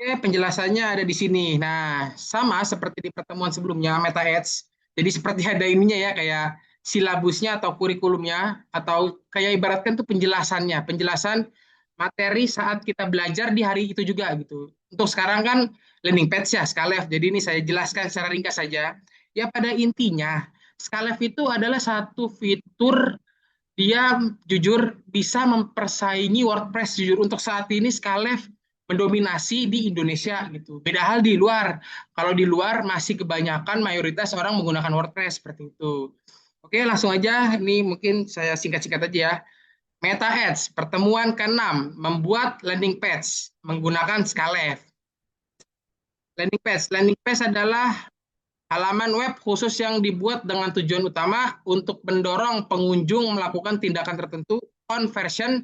Oke, penjelasannya ada di sini. Nah, sama seperti di pertemuan sebelumnya, Meta Ads. Jadi seperti ada ininya ya, kayak silabusnya atau kurikulumnya, atau kayak ibaratkan tuh penjelasannya, penjelasan materi saat kita belajar di hari itu juga gitu. Untuk sekarang kan landing page ya, Skalef. Jadi ini saya jelaskan secara ringkas saja. Ya pada intinya, Skalef itu adalah satu fitur dia jujur bisa mempersaingi WordPress jujur untuk saat ini Skalef mendominasi di Indonesia gitu. Beda hal di luar. Kalau di luar masih kebanyakan mayoritas orang menggunakan WordPress seperti itu. Oke, langsung aja. Ini mungkin saya singkat-singkat aja ya. Meta Ads, pertemuan ke-6, membuat landing page menggunakan Skalef. Landing page adalah halaman web khusus yang dibuat dengan tujuan utama untuk mendorong pengunjung melakukan tindakan tertentu, conversion,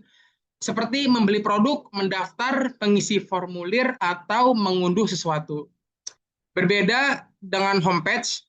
seperti membeli produk, mendaftar, mengisi formulir, atau mengunduh sesuatu. Berbeda dengan homepage,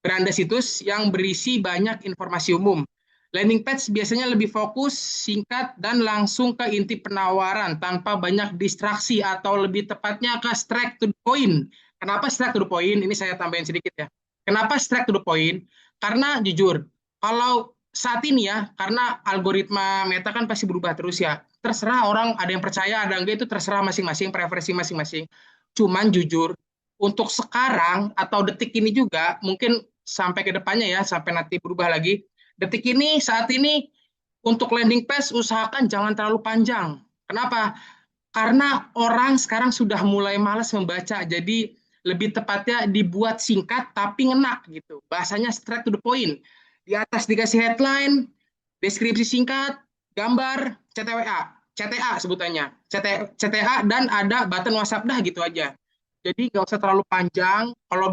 beranda situs yang berisi banyak informasi umum. Landing page biasanya lebih fokus, singkat, dan langsung ke inti penawaran tanpa banyak distraksi atau lebih tepatnya ke straight to the point. Kenapa straight to the point? Ini saya tambahin sedikit ya. Kenapa straight to the point? Karena jujur, kalau saat ini ya, karena algoritma Meta kan pasti berubah terus ya. Terserah orang ada yang percaya, ada enggak itu terserah masing-masing, preferensi masing-masing. Cuman jujur, untuk sekarang atau detik ini juga, mungkin sampai ke depannya ya, sampai nanti berubah lagi. Detik ini, saat ini, untuk landing page usahakan jangan terlalu panjang. Kenapa? Karena orang sekarang sudah mulai malas membaca, jadi lebih tepatnya dibuat singkat tapi ngena gitu. Bahasanya straight to the point. Di atas dikasih headline, deskripsi singkat, gambar, CTWA, CTA sebutannya, CTA dan ada button WhatsApp dah gitu aja. Jadi nggak usah terlalu panjang. Kalau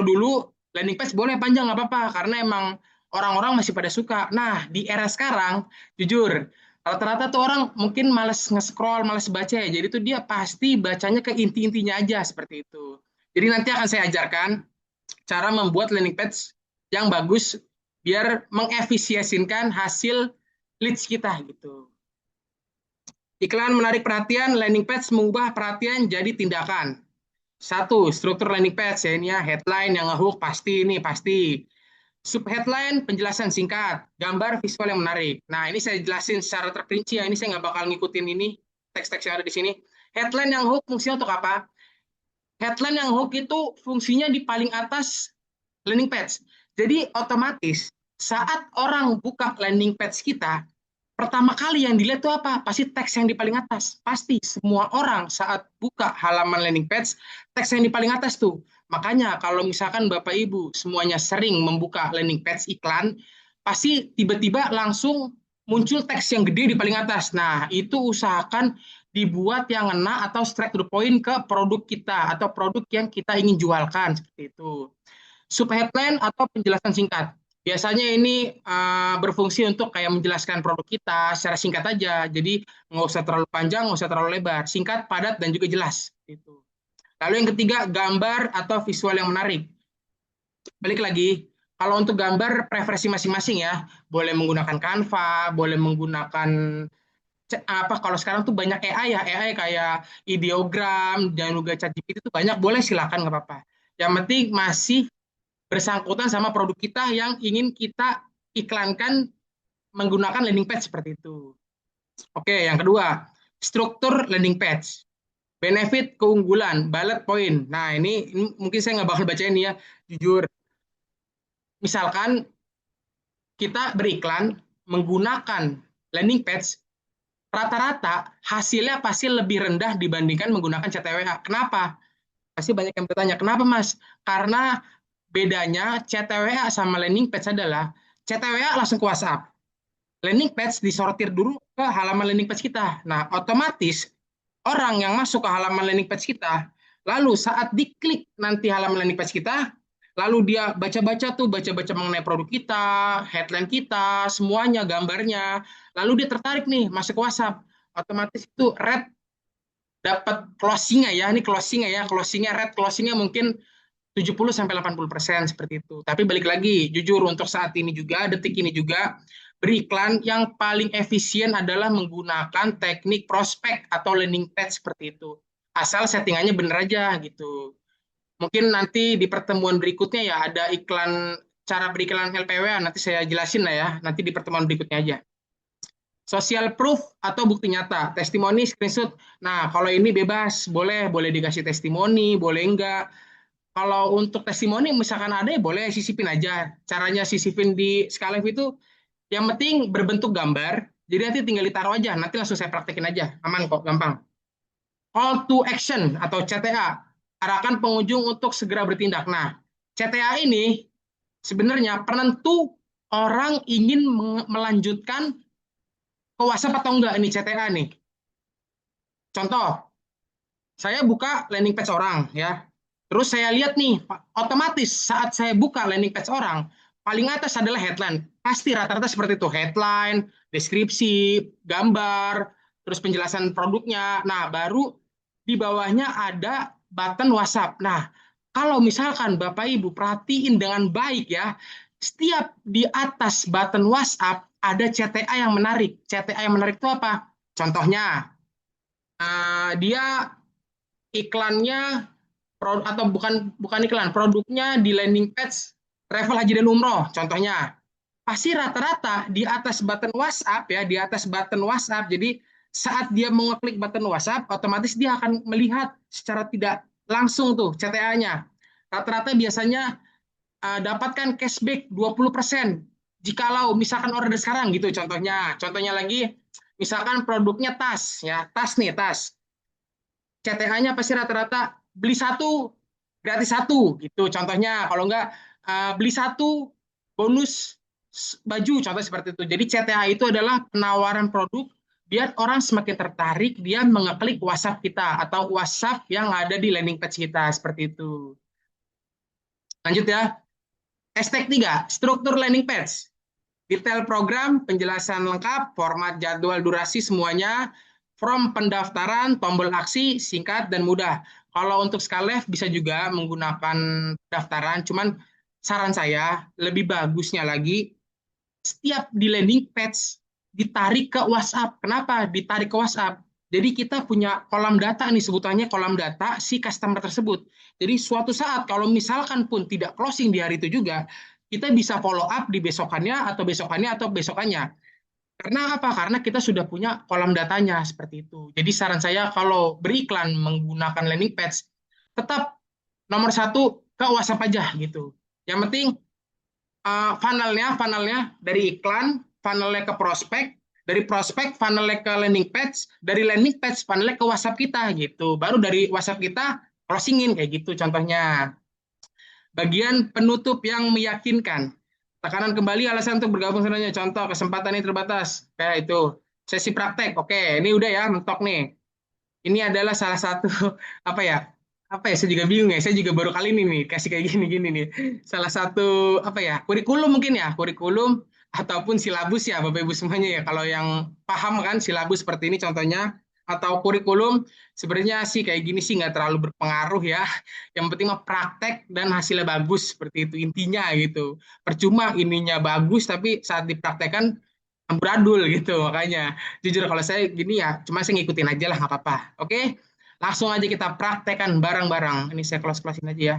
dulu landing page boleh panjang nggak apa-apa karena emang orang-orang masih pada suka. Nah di era sekarang, jujur rata-rata tuh orang mungkin males nge-scroll, males baca ya. Jadi tuh dia pasti bacanya ke inti-intinya aja seperti itu. Jadi nanti akan saya ajarkan cara membuat landing page yang bagus biar mengefisiensikan hasil leads kita gitu. Iklan menarik perhatian, landing page mengubah perhatian jadi tindakan. Satu, struktur landing page ya ini ya, headline yang ngehook pasti ini pasti. Subheadline penjelasan singkat, gambar visual yang menarik. Nah, ini saya jelasin secara terperinci ya, ini saya nggak bakal ngikutin ini teks-teks yang ada di sini. Headline yang hook fungsinya untuk apa? Headline yang hook itu fungsinya di paling atas landing page. Jadi otomatis saat orang buka landing page kita, pertama kali yang dilihat itu apa? Pasti teks yang di paling atas. Pasti semua orang saat buka halaman landing page, teks yang di paling atas tuh. Makanya kalau misalkan Bapak Ibu semuanya sering membuka landing page iklan, pasti tiba-tiba langsung muncul teks yang gede di paling atas. Nah, itu usahakan dibuat yang ngena atau straight to the point ke produk kita atau produk yang kita ingin jualkan seperti itu. Subheadline atau penjelasan singkat. Biasanya ini berfungsi untuk kayak menjelaskan produk kita secara singkat aja. Jadi nggak usah terlalu panjang, nggak usah terlalu lebar. Singkat, padat, dan juga jelas. Gitu. Lalu yang ketiga, gambar atau visual yang menarik. Balik lagi, kalau untuk gambar preferensi masing-masing ya. Boleh menggunakan Canva, boleh menggunakan apa kalau sekarang tuh banyak AI ya, AI kayak ideogram dan juga ChatGPT itu banyak, boleh silakan nggak apa-apa. Yang penting masih bersangkutan sama produk kita yang ingin kita iklankan menggunakan landing page seperti itu. Oke, yang kedua, struktur landing page. Benefit, keunggulan, bullet point. Nah, ini mungkin saya nggak bakal baca ini ya, jujur. Misalkan kita beriklan menggunakan landing page, rata-rata hasilnya pasti lebih rendah dibandingkan menggunakan CTWA. Kenapa? Pasti banyak yang bertanya, kenapa Mas? Karena bedanya CTWA sama landing page adalah CTWA langsung ke WhatsApp. Landing page disortir dulu ke halaman landing page kita. Nah, otomatis orang yang masuk ke halaman landing page kita, lalu saat diklik nanti halaman landing page kita, lalu dia baca-baca tuh, baca-baca mengenai produk kita, headline kita, semuanya, gambarnya, lalu dia tertarik nih masuk ke WhatsApp. Otomatis itu red dapat closingnya ya, ini closingnya ya, closingnya red closingnya mungkin 70 sampai 80% seperti itu. Tapi balik lagi, jujur untuk saat ini juga, detik ini juga, beriklan yang paling efisien adalah menggunakan teknik prospek atau landing page seperti itu. Asal settingannya bener aja gitu. Mungkin nanti di pertemuan berikutnya ya ada iklan cara beriklan LPW, nanti saya jelasin lah ya, nanti di pertemuan berikutnya aja. Social proof atau bukti nyata, testimoni, screenshot. Nah, kalau ini bebas, boleh dikasih testimoni, boleh enggak. Kalau untuk testimoni misalkan ada ya boleh sisipin aja. Caranya sisipin di Skylive itu yang penting berbentuk gambar. Jadi nanti tinggal ditaruh aja, nanti langsung saya praktekin aja. Aman kok, gampang. Call to action atau CTA, arahkan pengunjung untuk segera bertindak. Nah, CTA ini sebenarnya penentu orang ingin melanjutkan ke WhatsApp atau enggak ini CTA nih. Contoh, saya buka landing page orang ya. Terus saya lihat nih, otomatis saat saya buka landing page orang, paling atas adalah headline. Pasti rata-rata seperti itu, headline, deskripsi, gambar, terus penjelasan produknya. Nah, baru di bawahnya ada button WhatsApp. Nah, kalau misalkan Bapak Ibu perhatiin dengan baik ya, setiap di atas button WhatsApp ada CTA yang menarik. CTA yang menarik itu apa? Contohnya, dia iklannya atau bukan bukan iklan, produknya di landing page travel haji dan umroh contohnya. Pasti rata-rata di atas button WhatsApp ya, di atas button WhatsApp. Jadi saat dia mengeklik button WhatsApp, otomatis dia akan melihat secara tidak langsung tuh CTA-nya. Rata-rata biasanya dapatkan cashback 20% jikalau misalkan order sekarang gitu contohnya. Contohnya lagi misalkan produknya tas ya, tas nih, tas. CTA-nya pasti rata-rata beli satu gratis satu gitu contohnya. Kalau enggak beli satu bonus baju contoh seperti itu. Jadi CTA itu adalah penawaran produk biar orang semakin tertarik dia mengeklik WhatsApp kita atau WhatsApp yang ada di landing page kita seperti itu. Lanjut ya. Hashtag 3, struktur landing page. Detail program, penjelasan lengkap, format jadwal durasi semuanya, from pendaftaran, tombol aksi, singkat dan mudah. Kalau untuk Skylive bisa juga menggunakan pendaftaran, cuman saran saya lebih bagusnya lagi setiap di landing page ditarik ke WhatsApp. Kenapa? Ditarik ke WhatsApp. Jadi kita punya kolam data nih, sebutannya kolam data si customer tersebut. Jadi suatu saat kalau misalkan pun tidak closing di hari itu juga, kita bisa follow up di besokannya atau besokannya atau besokannya. Karena apa? Karena kita sudah punya kolam datanya seperti itu. Jadi saran saya kalau beriklan menggunakan landing page, tetap nomor satu ke WhatsApp aja gitu. Yang penting funnelnya dari iklan, funnelnya ke prospek, dari prospek funnelnya ke landing page, dari landing page funnelnya ke WhatsApp kita gitu. Baru dari WhatsApp kita closingin kayak gitu contohnya. Bagian penutup yang meyakinkan. Tekanan kembali alasan untuk bergabung sebenarnya. Contoh kesempatan ini terbatas. Kayak itu. Sesi praktek. Oke, ini udah ya mentok nih. Ini adalah salah satu apa ya? Apa ya? Saya juga bingung ya. Saya juga baru kali ini nih kasih kayak gini-gini nih. Salah satu apa ya? Kurikulum mungkin ya, kurikulum ataupun silabus ya Bapak Ibu semuanya ya. Kalau yang paham kan silabus seperti ini contohnya atau kurikulum sebenarnya sih kayak gini sih nggak terlalu berpengaruh ya. Yang penting mah praktek dan hasilnya bagus seperti itu intinya gitu. Percuma ininya bagus tapi saat dipraktekkan amburadul gitu makanya jujur kalau saya gini ya cuma saya ngikutin aja lah nggak apa-apa. Oke, langsung aja kita praktekkan bareng-bareng. Ini saya close-closein aja ya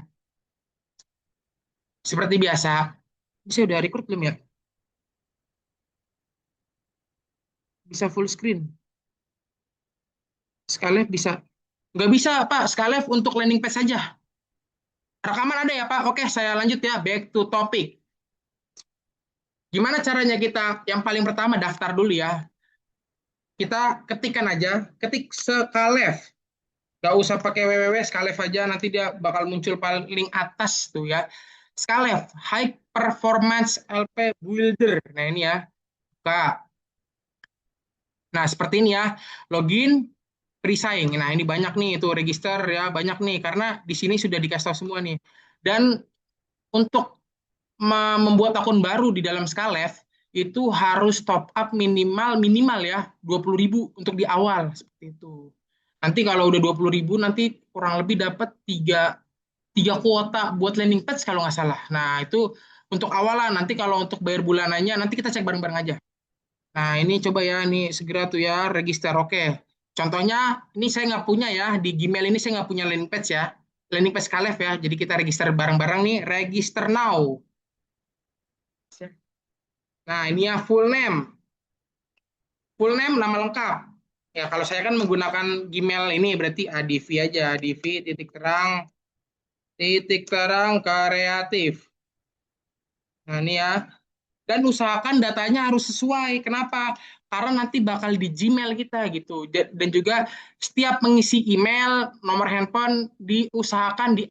seperti biasa. Bisa udah record belum ya? Bisa full screen. Skylive bisa. Nggak bisa Pak, Skylive untuk landing page saja. Rekaman ada ya Pak? Oke, saya lanjut ya. Back to topic. Gimana caranya kita? Yang paling pertama daftar dulu ya. Kita ketikkan aja, ketik Skylive. Nggak usah pakai www, Skylive aja. Nanti dia bakal muncul paling atas tuh ya. Skylive, High Performance LP Builder. Nah ini ya. Buka. Nah seperti ini ya. Login, resign. Nah ini banyak nih itu register ya. Banyak nih. Karena di sini sudah dikasih tahu semua nih. Dan untuk membuat akun baru di dalam Skylive itu harus top up minimal minimal ya 20.000 untuk di awal seperti itu. Nanti kalau udah 20.000 nanti kurang lebih dapat tiga kuota buat landing page kalau nggak salah. Nah itu untuk awalan nanti kalau untuk bayar bulanannya nanti kita cek bareng-bareng aja. Nah, ini coba ya, ini segera tuh ya, register. Oke. Contohnya, ini saya nggak punya ya, di Gmail ini saya nggak punya landing page ya. Landing page Kalev ya, jadi kita register bareng-bareng nih, register now. Nah, ini ya full name. Full name, nama lengkap. Ya, kalau saya kan menggunakan Gmail ini, berarti Adivi aja. Adivi titik terang kreatif. Nah, ini ya. Dan usahakan datanya harus sesuai. Kenapa? Karena nanti bakal di Gmail kita gitu. Dan juga setiap mengisi email, nomor handphone diusahakan di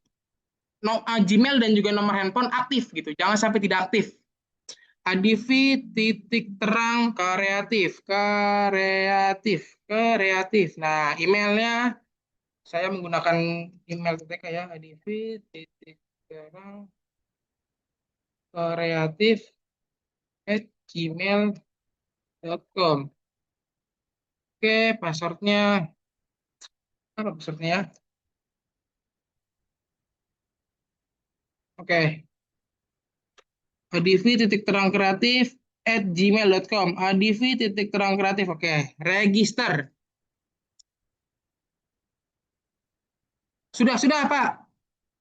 Gmail dan juga nomor handphone aktif gitu. Jangan sampai tidak aktif. Adivi titik terang kreatif. Nah, emailnya saya menggunakan email TTK ya. Adivi titik terang kreatif @gmail.com. Oke, passwordnya apa passwordnya ya? Oke, adivi titik terang kreatif @gmail.com. Adivi titik terang kreatif. Oke, register. Sudah Pak.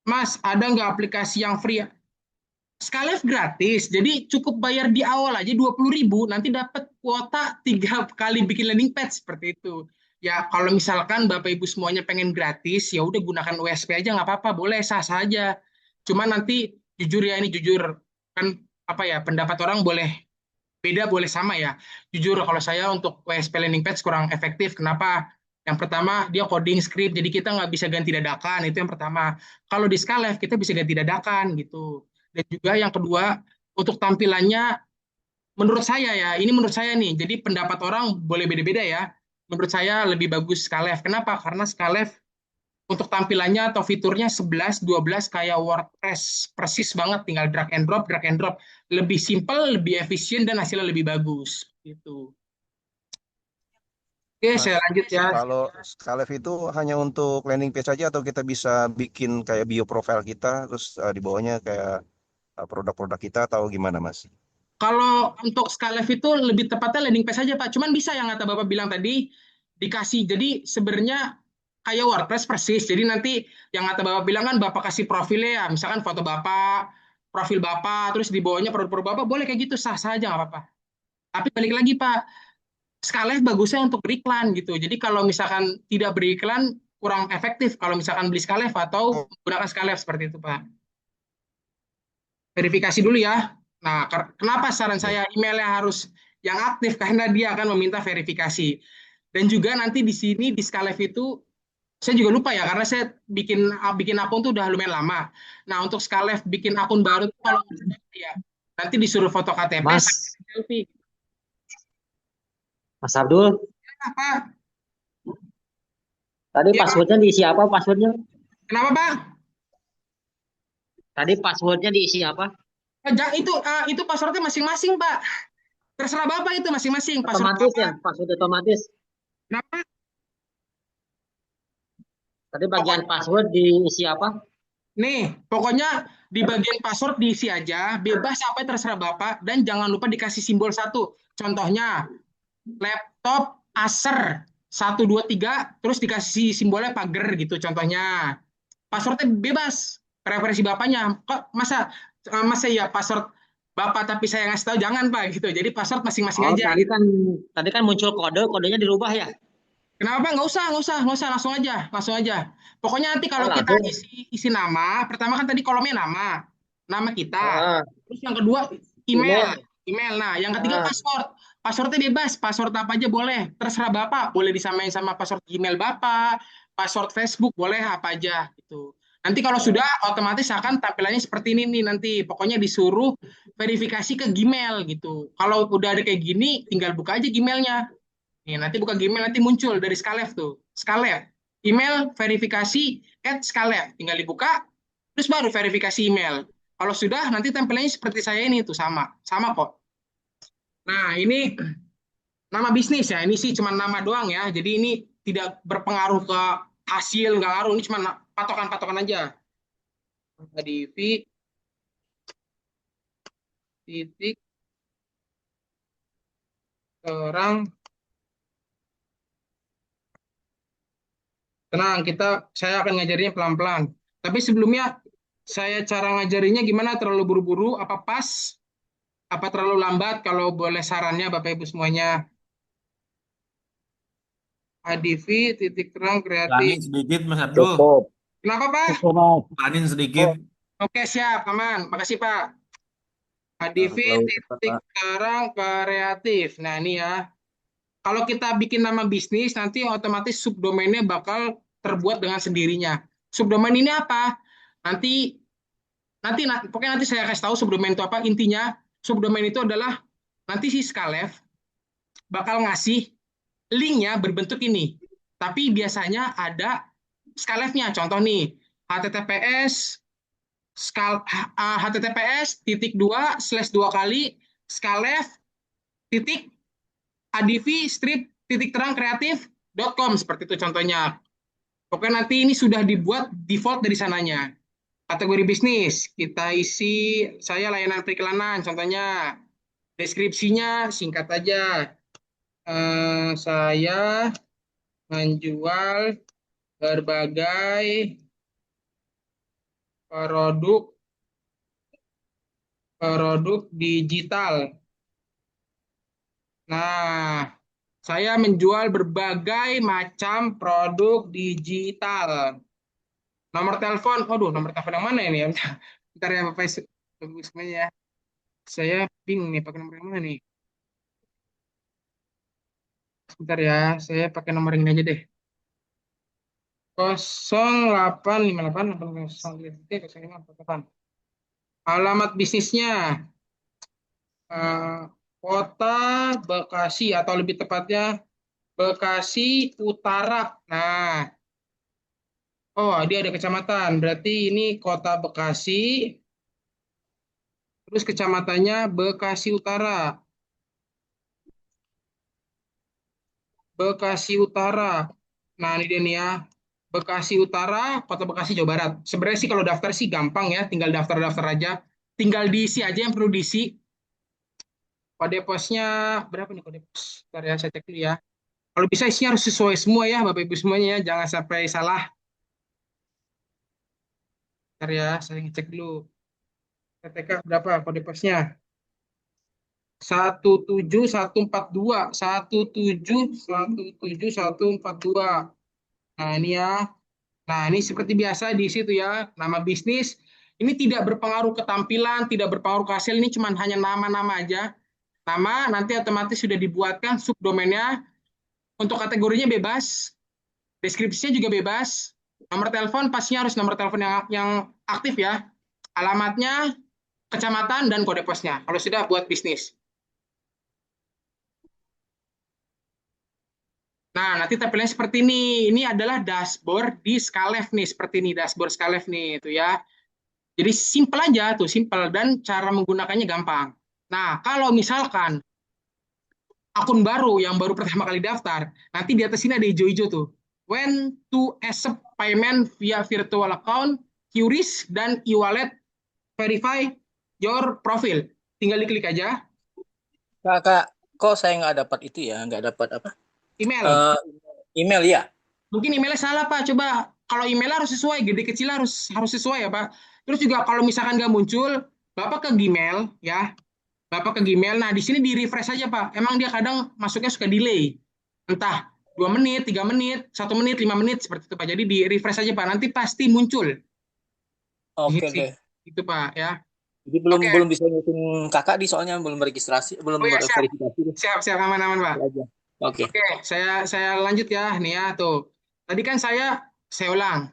Mas, ada nggak aplikasi yang free? Skylive gratis, jadi cukup bayar di awal aja 20.000, nanti dapat kuota 3 kali bikin landing page seperti itu. Ya kalau misalkan Bapak Ibu semuanya pengen gratis, ya udah gunakan USP aja nggak apa-apa, boleh sah saja. Cuma nanti jujur ya ini jujur kan apa ya pendapat orang boleh beda boleh sama ya. Jujur kalau saya untuk WSP landing page kurang efektif. Kenapa? Yang pertama dia coding script, jadi kita nggak bisa ganti dadakan. Itu yang pertama. Kalau di Skalev kita bisa ganti dadakan gitu. Dan juga yang kedua untuk tampilannya, menurut saya ya, ini menurut saya nih. Jadi pendapat orang boleh beda-beda ya. Menurut saya lebih bagus Skalev. Kenapa? Karena Skalev untuk tampilannya atau fiturnya 11, 12 kayak WordPress. Persis banget, tinggal drag and drop. Lebih simple, lebih efisien, dan hasilnya lebih bagus. Gitu. Oke, Mas, saya lanjut ya. kalau Skalef itu hanya untuk landing page saja atau kita bisa bikin kayak bio profile kita, terus di bawahnya kayak produk-produk kita atau gimana, Mas? Kalau untuk Skylab itu lebih tepatnya landing page saja, Pak. Cuman bisa yang kata Bapak bilang tadi, dikasih. Jadi sebenarnya kayak WordPress persis. Jadi nanti yang kata Bapak bilang kan Bapak kasih profilnya ya, misalkan foto Bapak, profil Bapak, terus di bawahnya produk-produk Bapak, boleh kayak gitu, sah-sah aja nggak apa-apa. Tapi balik lagi, Pak, Skylab bagusnya untuk beriklan gitu. Jadi kalau misalkan tidak beriklan, kurang efektif kalau misalkan beli Skylab atau menggunakan Skylab seperti itu, Pak. Verifikasi dulu ya. Nah, kenapa saran Oke. saya emailnya harus yang aktif karena dia akan meminta verifikasi. Dan juga nanti di sini di Skalev itu saya juga lupa ya karena saya bikin akun tuh udah lumayan lama. Nah, untuk Skalev bikin akun baru tuh kalau ya nanti disuruh foto KTP sama Mas, selfie. Mas Abdul, Apa? tadi Ya, passwordnya diisi apa passwordnya? kenapa, Pak? Tadi passwordnya diisi apa? Itu passwordnya masing-masing, Pak. Terserah Bapak itu masing-masing. Password Otomatis ya, Bapak. password otomatis. Kenapa? Tadi bagian Pokoknya password diisi apa? pokoknya di bagian password diisi aja, bebas apa yang terserah Bapak, dan jangan lupa dikasih simbol satu. Contohnya, laptop Acer 123, terus dikasih simbolnya pagar gitu contohnya. Passwordnya bebas, preferensi Bapaknya. Kok masa ya password Bapak tapi saya ngasih tahu jangan Pak gitu. Jadi password masing-masing Oh, aja. tadi kan muncul kodenya dirubah ya? Kenapa Pak? Nggak usah, langsung aja. Pokoknya nanti Oh, kalau kita langsung. isi nama, pertama kan tadi kolomnya nama kita. Ah, Terus yang kedua email. email. Nah, yang ketiga Ah, password. Passwordnya bebas, password apa aja boleh, terserah Bapak. Boleh disamain sama password Gmail Bapak, password Facebook boleh apa aja gitu. Nanti kalau sudah otomatis akan tampilannya seperti ini nih nanti. Pokoknya disuruh verifikasi ke Gmail gitu. Kalau udah ada kayak gini, tinggal buka aja Gmailnya. Nih, nanti buka Gmail nanti muncul dari Skalev tuh. Skalev. Email verifikasi @skalev. Tinggal dibuka, terus baru verifikasi email. Kalau sudah, nanti tampilannya seperti saya ini tuh sama. Sama kok. Nah, ini nama bisnis ya. Ini sih cuma nama doang ya. Jadi ini tidak berpengaruh ke hasil, nggak ngaruh. Ini cuma patokan-patokan aja. Divi titik terang. Tenang, saya akan ngajarinya pelan-pelan. Tapi sebelumnya, saya cara ngajarinya gimana? Terlalu buru-buru? Apa pas? Apa terlalu lambat? Kalau boleh sarannya, Bapak Ibu semuanya. ADV, titik terang kreatif. Langit sedikit Mas Abdul. Cukup. Kenapa, Pak? Cukup, Mas. Lanin sedikit. Oke, siap, aman. Makasih, Pak. ADV, Terlalu cepat, titik Pak. terang kreatif. Nah, ini ya. Kalau kita bikin nama bisnis, nanti otomatis subdomainnya bakal terbuat dengan sendirinya. Subdomain ini apa? Nanti pokoknya nanti saya kasih tahu subdomain itu apa. Intinya subdomain itu adalah nanti si Skalef bakal ngasih linknya berbentuk ini. Tapi biasanya ada Skalefnya. Contoh nih, https://skalef titik adv strip titik terang kreatif.com seperti itu contohnya. Pokoknya nanti ini sudah dibuat default dari sananya. Kategori bisnis, kita isi, saya layanan periklanan, contohnya deskripsinya singkat aja. Saya menjual berbagai produk digital. Nah, saya menjual berbagai macam produk digital. Nomor telepon, nomor telepon yang mana ini? Bentar ya Bapak Ibu semuanya ya. Saya bingung nih pakai nomor yang mana nih. Sebentar ya, saya pakai nomor ini aja deh. 0858 Alamat bisnisnya Kota Bekasi atau lebih tepatnya Bekasi Utara. Nah, dia ada kecamatan. Berarti ini Kota Bekasi. Terus kecamatannya Bekasi Utara. Bekasi Utara. Nah, ini dia nih ya. Bekasi Utara, Kota Bekasi, Jawa Barat. Sebenarnya sih kalau daftar sih gampang ya. Tinggal daftar-daftar aja. Tinggal diisi aja yang perlu diisi. Kode posnya berapa nih kode pos? Bentar ya, saya cek dulu ya. Kalau bisa isinya harus sesuai semua ya, Bapak Ibu semuanya ya. Jangan sampai salah. Bentar ya, saya ngecek dulu. TTK berapa kode posnya? 17142. 1717142. Nah, ini ya. Nah, ini seperti biasa di situ ya. Nama bisnis. Ini tidak berpengaruh ke tampilan, tidak berpengaruh ke hasil. Ini cuma hanya nama-nama aja. Nama nanti otomatis sudah dibuatkan subdomainnya. Untuk kategorinya bebas. Deskripsinya juga bebas. Nomor telepon pastinya harus nomor telepon yang aktif ya. Alamatnya, kecamatan, dan kode posnya. Kalau sudah buat bisnis. Nah, nanti tampilannya seperti ini. Ini adalah dashboard di Skalef nih, seperti ini dashboard Skalef nih, itu ya. Jadi simple aja tuh, simple dan cara menggunakannya gampang. Nah, kalau misalkan akun baru yang baru pertama kali daftar, nanti di atas sini ada hijau-hijau tuh. When to accept payment via virtual account, QRIS dan e-wallet, verify your profile. Tinggal diklik aja. Kak, kok saya nggak dapat itu ya? Nggak dapat apa? Email. Email ya? Mungkin emailnya salah Pak. Coba kalau email harus sesuai, gede kecil harus sesuai ya Pak. Terus juga kalau misalkan nggak muncul, Bapak ke Gmail ya. Bapak ke Gmail. Nah di sini di refresh aja Pak. Emang dia kadang masuknya suka delay. Entah 2 menit, 3 menit, 1 menit, 5 menit seperti itu Pak. Jadi di refresh aja Pak. Nanti pasti muncul. Oke, Gitu, oke. itu Pak ya. Jadi belum Oke. bisa ngikutin kakak di soalnya belum registrasi, belum Oh ya siap, verifikasi. siap aman Pak. Aja. Oke. Oke, saya lanjut ya nih ya tuh. Tadi kan saya ulang.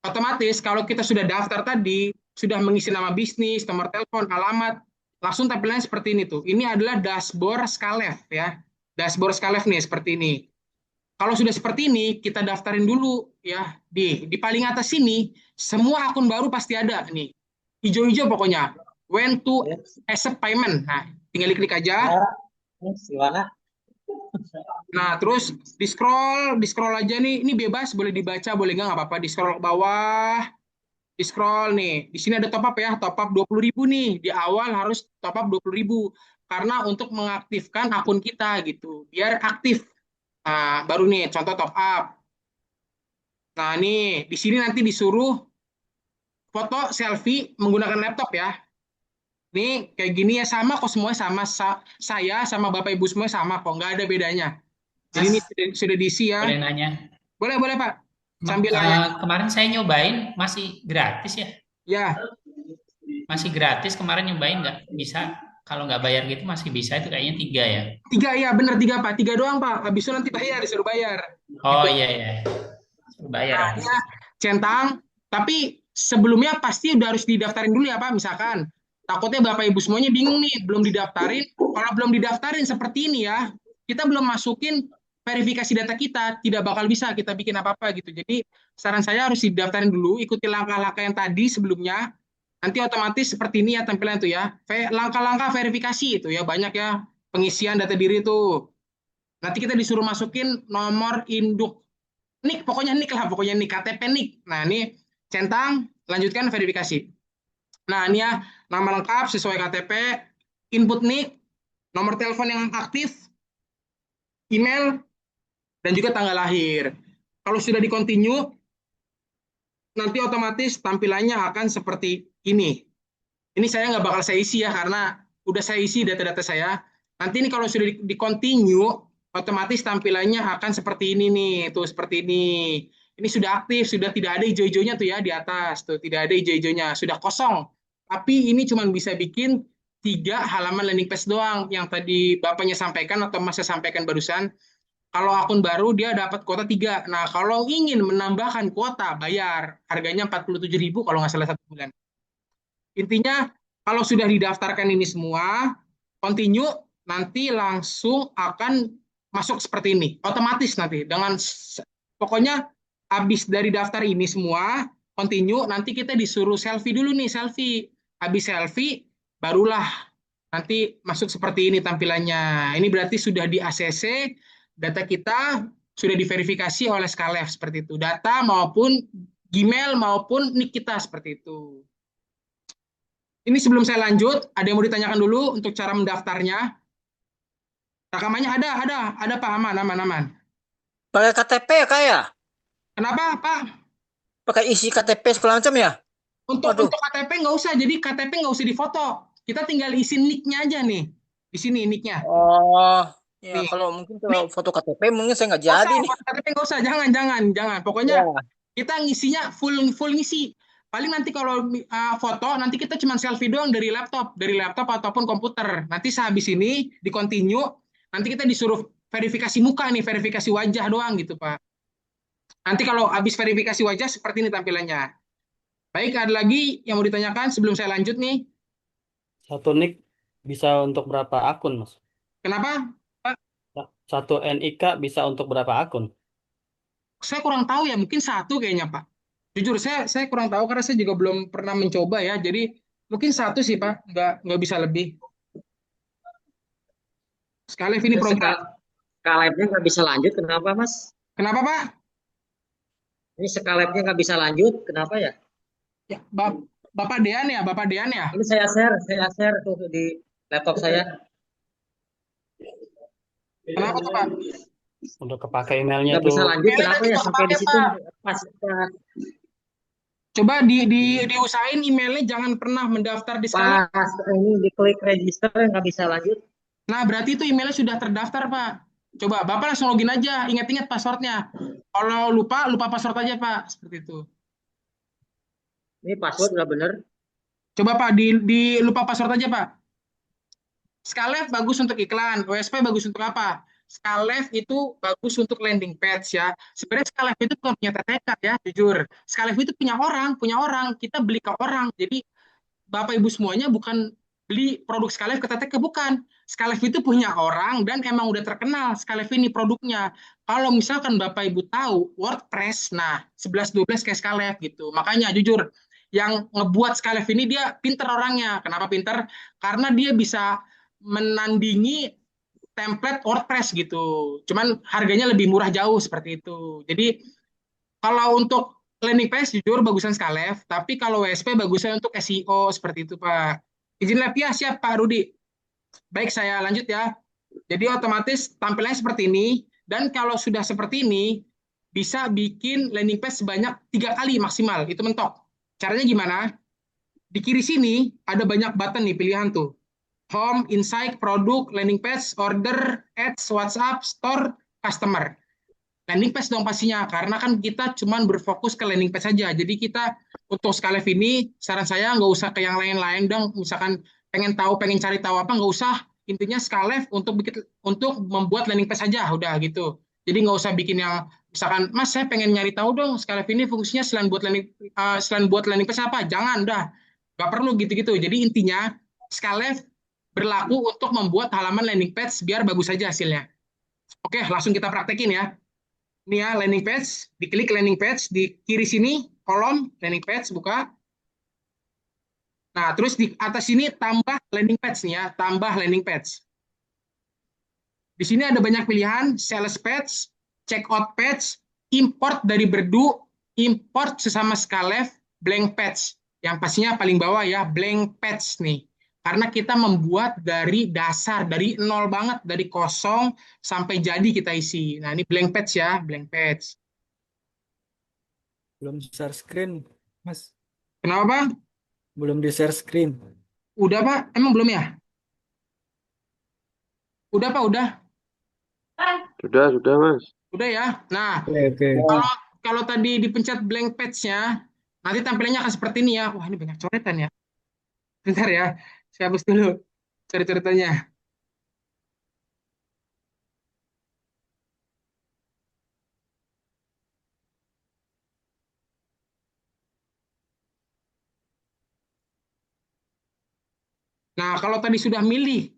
Otomatis kalau kita sudah daftar tadi, sudah mengisi nama bisnis, nomor telepon, alamat, langsung tampilannya seperti ini tuh. Ini adalah dashboard Skalef ya. Dashboard Skalef nih seperti ini. Kalau sudah seperti ini, kita daftarin dulu ya. Di paling atas sini, semua akun baru pasti ada nih. Hijau-hijau pokoknya. When to accept payment. Nah, tinggal klik aja. Gimana? Nah, terus di scroll aja nih. Ini bebas, boleh dibaca, boleh nggak apa-apa. Di scroll ke bawah, di scroll nih. Di sini ada top up ya, top up 20.000 nih. Di awal harus top up 20.000. karena untuk mengaktifkan akun kita gitu, biar aktif. Nah, baru nih contoh top up. Nah, nih di sini nanti disuruh foto selfie menggunakan laptop ya. Nih kayak gini ya, sama kok, semuanya sama. Saya sama Bapak Ibu semuanya sama kok, nggak ada bedanya. Jadi ini Mas, sudah diisi ya. boleh nanya? Boleh, boleh Pak. Sambil nanya. Kemarin saya nyobain masih gratis ya? Ya, Masih gratis kemarin nyobain nggak bisa. Kalau nggak bayar gitu masih bisa itu kayaknya 3 ya. 3 ya, bener 3 Pak. 3 doang Pak. Habis itu nanti bayar, disuruh bayar. Oh Gitu. iya iya. Suruh bayar Nah, habis. dia centang, tapi sebelumnya pasti udah harus didaftarin dulu ya Pak. Misalkan, takutnya Bapak Ibu semuanya bingung nih, belum didaftarin. Kalau belum didaftarin seperti ini ya, kita belum masukin verifikasi data kita, tidak bakal bisa kita bikin apa-apa gitu. Jadi, saran saya harus didaftarin dulu, ikuti langkah-langkah yang tadi sebelumnya. Nanti otomatis seperti ini ya tampilan itu ya. Langkah-langkah verifikasi itu ya, banyak ya. Pengisian data diri itu. Nanti kita disuruh masukin nomor induk. Nik, pokoknya nik lah, pokoknya nik, KTP nik. Nah, ini centang, lanjutkan verifikasi. Nah, ini ya, nama lengkap sesuai KTP, input nik, nomor telepon yang aktif, email, dan juga tanggal lahir. Kalau sudah di continue, nanti otomatis tampilannya akan seperti ini. Ini saya nggak bakal saya isi ya, karena udah saya isi data-data saya. Nanti ini kalau sudah di continue, otomatis tampilannya akan seperti ini nih, tuh seperti ini. Ini sudah aktif, sudah tidak ada hijau-hijaunya tuh ya di atas, tuh tidak ada hijau-hijaunya, sudah kosong. Tapi ini cuma bisa bikin 3 halaman landing page doang, yang tadi Bapaknya sampaikan atau Mas sampaikan barusan. Kalau akun baru dia dapat kuota 3. Nah, kalau ingin menambahkan kuota, bayar. Harganya 47.000 kalau nggak salah 1 bulan. Intinya, kalau sudah didaftarkan ini semua, continue, nanti langsung akan masuk seperti ini. Otomatis nanti, dengan pokoknya habis dari daftar ini semua, continue, nanti kita disuruh selfie dulu nih, selfie. Habis selfie, barulah nanti masuk seperti ini tampilannya. Ini berarti sudah di ACC, data kita sudah diverifikasi oleh Skalef seperti itu. Data maupun Gmail maupun nick kita seperti itu. Ini sebelum saya lanjut, ada yang mau ditanyakan dulu untuk cara mendaftarnya? Rekamannya ada Pak, aman. Pakai KTP ya kak ya? Kenapa Pak? Pakai isi KTP segala macam ya? Waduh. Untuk KTP nggak usah, jadi KTP nggak usah difoto. Kita tinggal isi nick-nya aja nih. Di sini nick-nya. Oh, ya Nih. kalau mungkin kalau foto KTP mungkin saya nggak jadi nih. KTP nggak usah, jangan. Pokoknya Ya. kita ngisinya full ngisi. Paling nanti kalau foto, nanti kita cuma selfie doang dari laptop ataupun komputer. Nanti sehabis ini di continue, nanti kita disuruh verifikasi muka nih, verifikasi wajah doang gitu Pak. Nanti kalau habis verifikasi wajah seperti ini tampilannya. Baik, ada lagi yang mau ditanyakan sebelum saya lanjut nih? Satu nick bisa untuk berapa akun, Mas? Kenapa? Satu NIK bisa untuk berapa akun? Saya kurang tahu ya, mungkin 1 kayaknya Pak. Jujur saya kurang tahu karena saya juga belum pernah mencoba ya. Jadi mungkin 1 sih Pak, nggak bisa lebih. Sekali ini program. Skalepnya nggak bisa lanjut, kenapa Mas? Kenapa Pak? Ini skalepnya nggak bisa lanjut, kenapa ya? Ya, Bapak Dean ya, Bapak Dean ya. Ini saya share tuh di laptop saya. Kenapa tuh Pak? Untuk kepakai emailnya Nggak bisa tuh. lanjut, Emailnya kenapa ya juga sampai di kepake, situ Pak. pas Coba diusahain emailnya jangan pernah mendaftar di Skalep. pas ini diklik register nggak bisa lanjut. Nah, berarti itu emailnya sudah terdaftar, Pak. Coba Bapak langsung login aja, ingat-ingat passwordnya. Kalau lupa password aja, Pak. Seperti itu. Ini password udah bener. Coba Pak, di lupa password aja, Pak. Skalef bagus untuk iklan, OSP bagus untuk apa? Skalef itu bagus untuk landing page ya. Sebenarnya Skalef itu bukan punya TTK ya, jujur. Skalef itu punya orang, kita beli ke orang. Jadi Bapak Ibu semuanya bukan beli produk Skalef ke TTK, bukan. Skalef itu punya orang dan emang udah terkenal Skalef ini produknya. Kalau misalkan Bapak Ibu tahu WordPress, nah 11-12 kayak Skalef gitu. Makanya jujur, yang ngebuat Skalef ini dia pinter orangnya. Kenapa pinter? Karena dia bisa menandingi template WordPress gitu. Cuman harganya lebih murah jauh seperti itu. Jadi kalau untuk landing page jujur bagusan Skalef, tapi kalau WSP bagusnya untuk SEO seperti itu Pak. Izin lab ya, siap Pak Rudi. Baik, saya lanjut ya. Jadi otomatis tampilannya seperti ini. Dan kalau sudah seperti ini, bisa bikin landing page sebanyak 3 kali maksimal. Itu mentok. Caranya gimana? Di kiri sini ada banyak button nih pilihan tuh. Home, Insight, Produk, Landing Page, Order, Ads, WhatsApp, Store, Customer. Landing page dong pastinya, karena kan kita cuman berfokus ke landing page saja. Jadi kita untuk Skalev ini, saran saya nggak usah ke yang lain-lain dong. Misalkan pengen tahu, pengen cari tahu apa, nggak usah. Intinya Skalev untuk membuat landing page saja, udah gitu. Jadi nggak usah bikin yang, misalkan, Mas saya pengen nyari tahu dong, Skalev ini fungsinya selain buat landing page apa? Jangan, udah. Nggak perlu gitu-gitu. Jadi intinya, Skalev berlaku untuk membuat halaman landing page biar bagus saja hasilnya. Oke, langsung kita praktekin ya. Ini ya landing page, diklik landing page di kiri sini kolom landing page buka. Nah, terus di atas sini tambah landing page nih ya, tambah landing page. Di sini ada banyak pilihan, sales page, checkout page, import dari Berdu, import sesama Skalev, blank page. Yang pastinya paling bawah ya, blank page nih. Karena kita membuat dari dasar, dari nol banget, dari kosong sampai jadi kita isi. Nah, ini blank page ya, blank page. Belum share screen, Mas. Kenapa, Pak? Belum di share screen. Udah, Pak? Emang belum ya? Udah, Pak, udah. Sudah, Mas. Udah ya. Nah, Oke. kalau tadi dipencet blank page-nya, nanti tampilannya akan seperti ini ya. Wah, ini banyak coretan ya. Bentar ya, saya hapus dulu coret-coretannya. Nah, kalau tadi sudah milih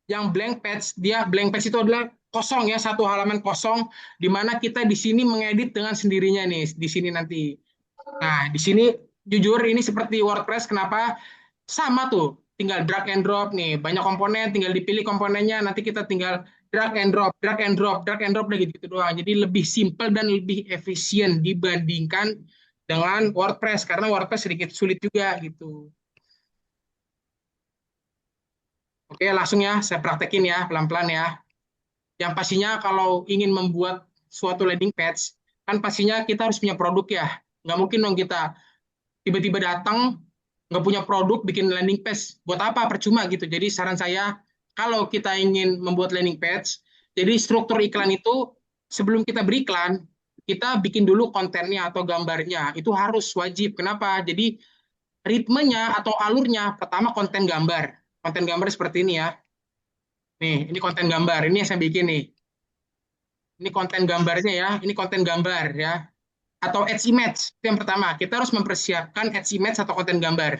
yang blank page, dia blank page itu adalah kosong ya, satu halaman kosong, di mana kita di sini mengedit dengan sendirinya nih, di sini nanti. Nah, di sini jujur ini seperti WordPress, kenapa? Sama tuh, tinggal drag and drop nih, banyak komponen, tinggal dipilih komponennya, nanti kita tinggal drag and drop, drag and drop, drag and drop, udah gitu doang. Jadi lebih simple dan lebih efisien dibandingkan dengan WordPress, karena WordPress sedikit sulit juga gitu. Oke, langsung ya, saya praktekin ya, pelan-pelan ya. Yang pastinya kalau ingin membuat suatu landing page, kan pastinya kita harus punya produk ya. Nggak mungkin dong kita tiba-tiba datang, nggak punya produk, bikin landing page. Buat apa? Percuma gitu. Jadi saran saya, kalau kita ingin membuat landing page, jadi struktur iklan itu, sebelum kita beriklan, kita bikin dulu kontennya atau gambarnya. Itu harus wajib. Kenapa? Jadi ritmenya atau alurnya, pertama konten gambar. Konten gambar seperti ini ya. Nih, ini konten gambar. Ini yang saya bikin nih. Ini konten gambarnya ya. Ini konten gambar ya. Atau ads image. Itu yang pertama. Kita harus mempersiapkan ads image atau konten gambar.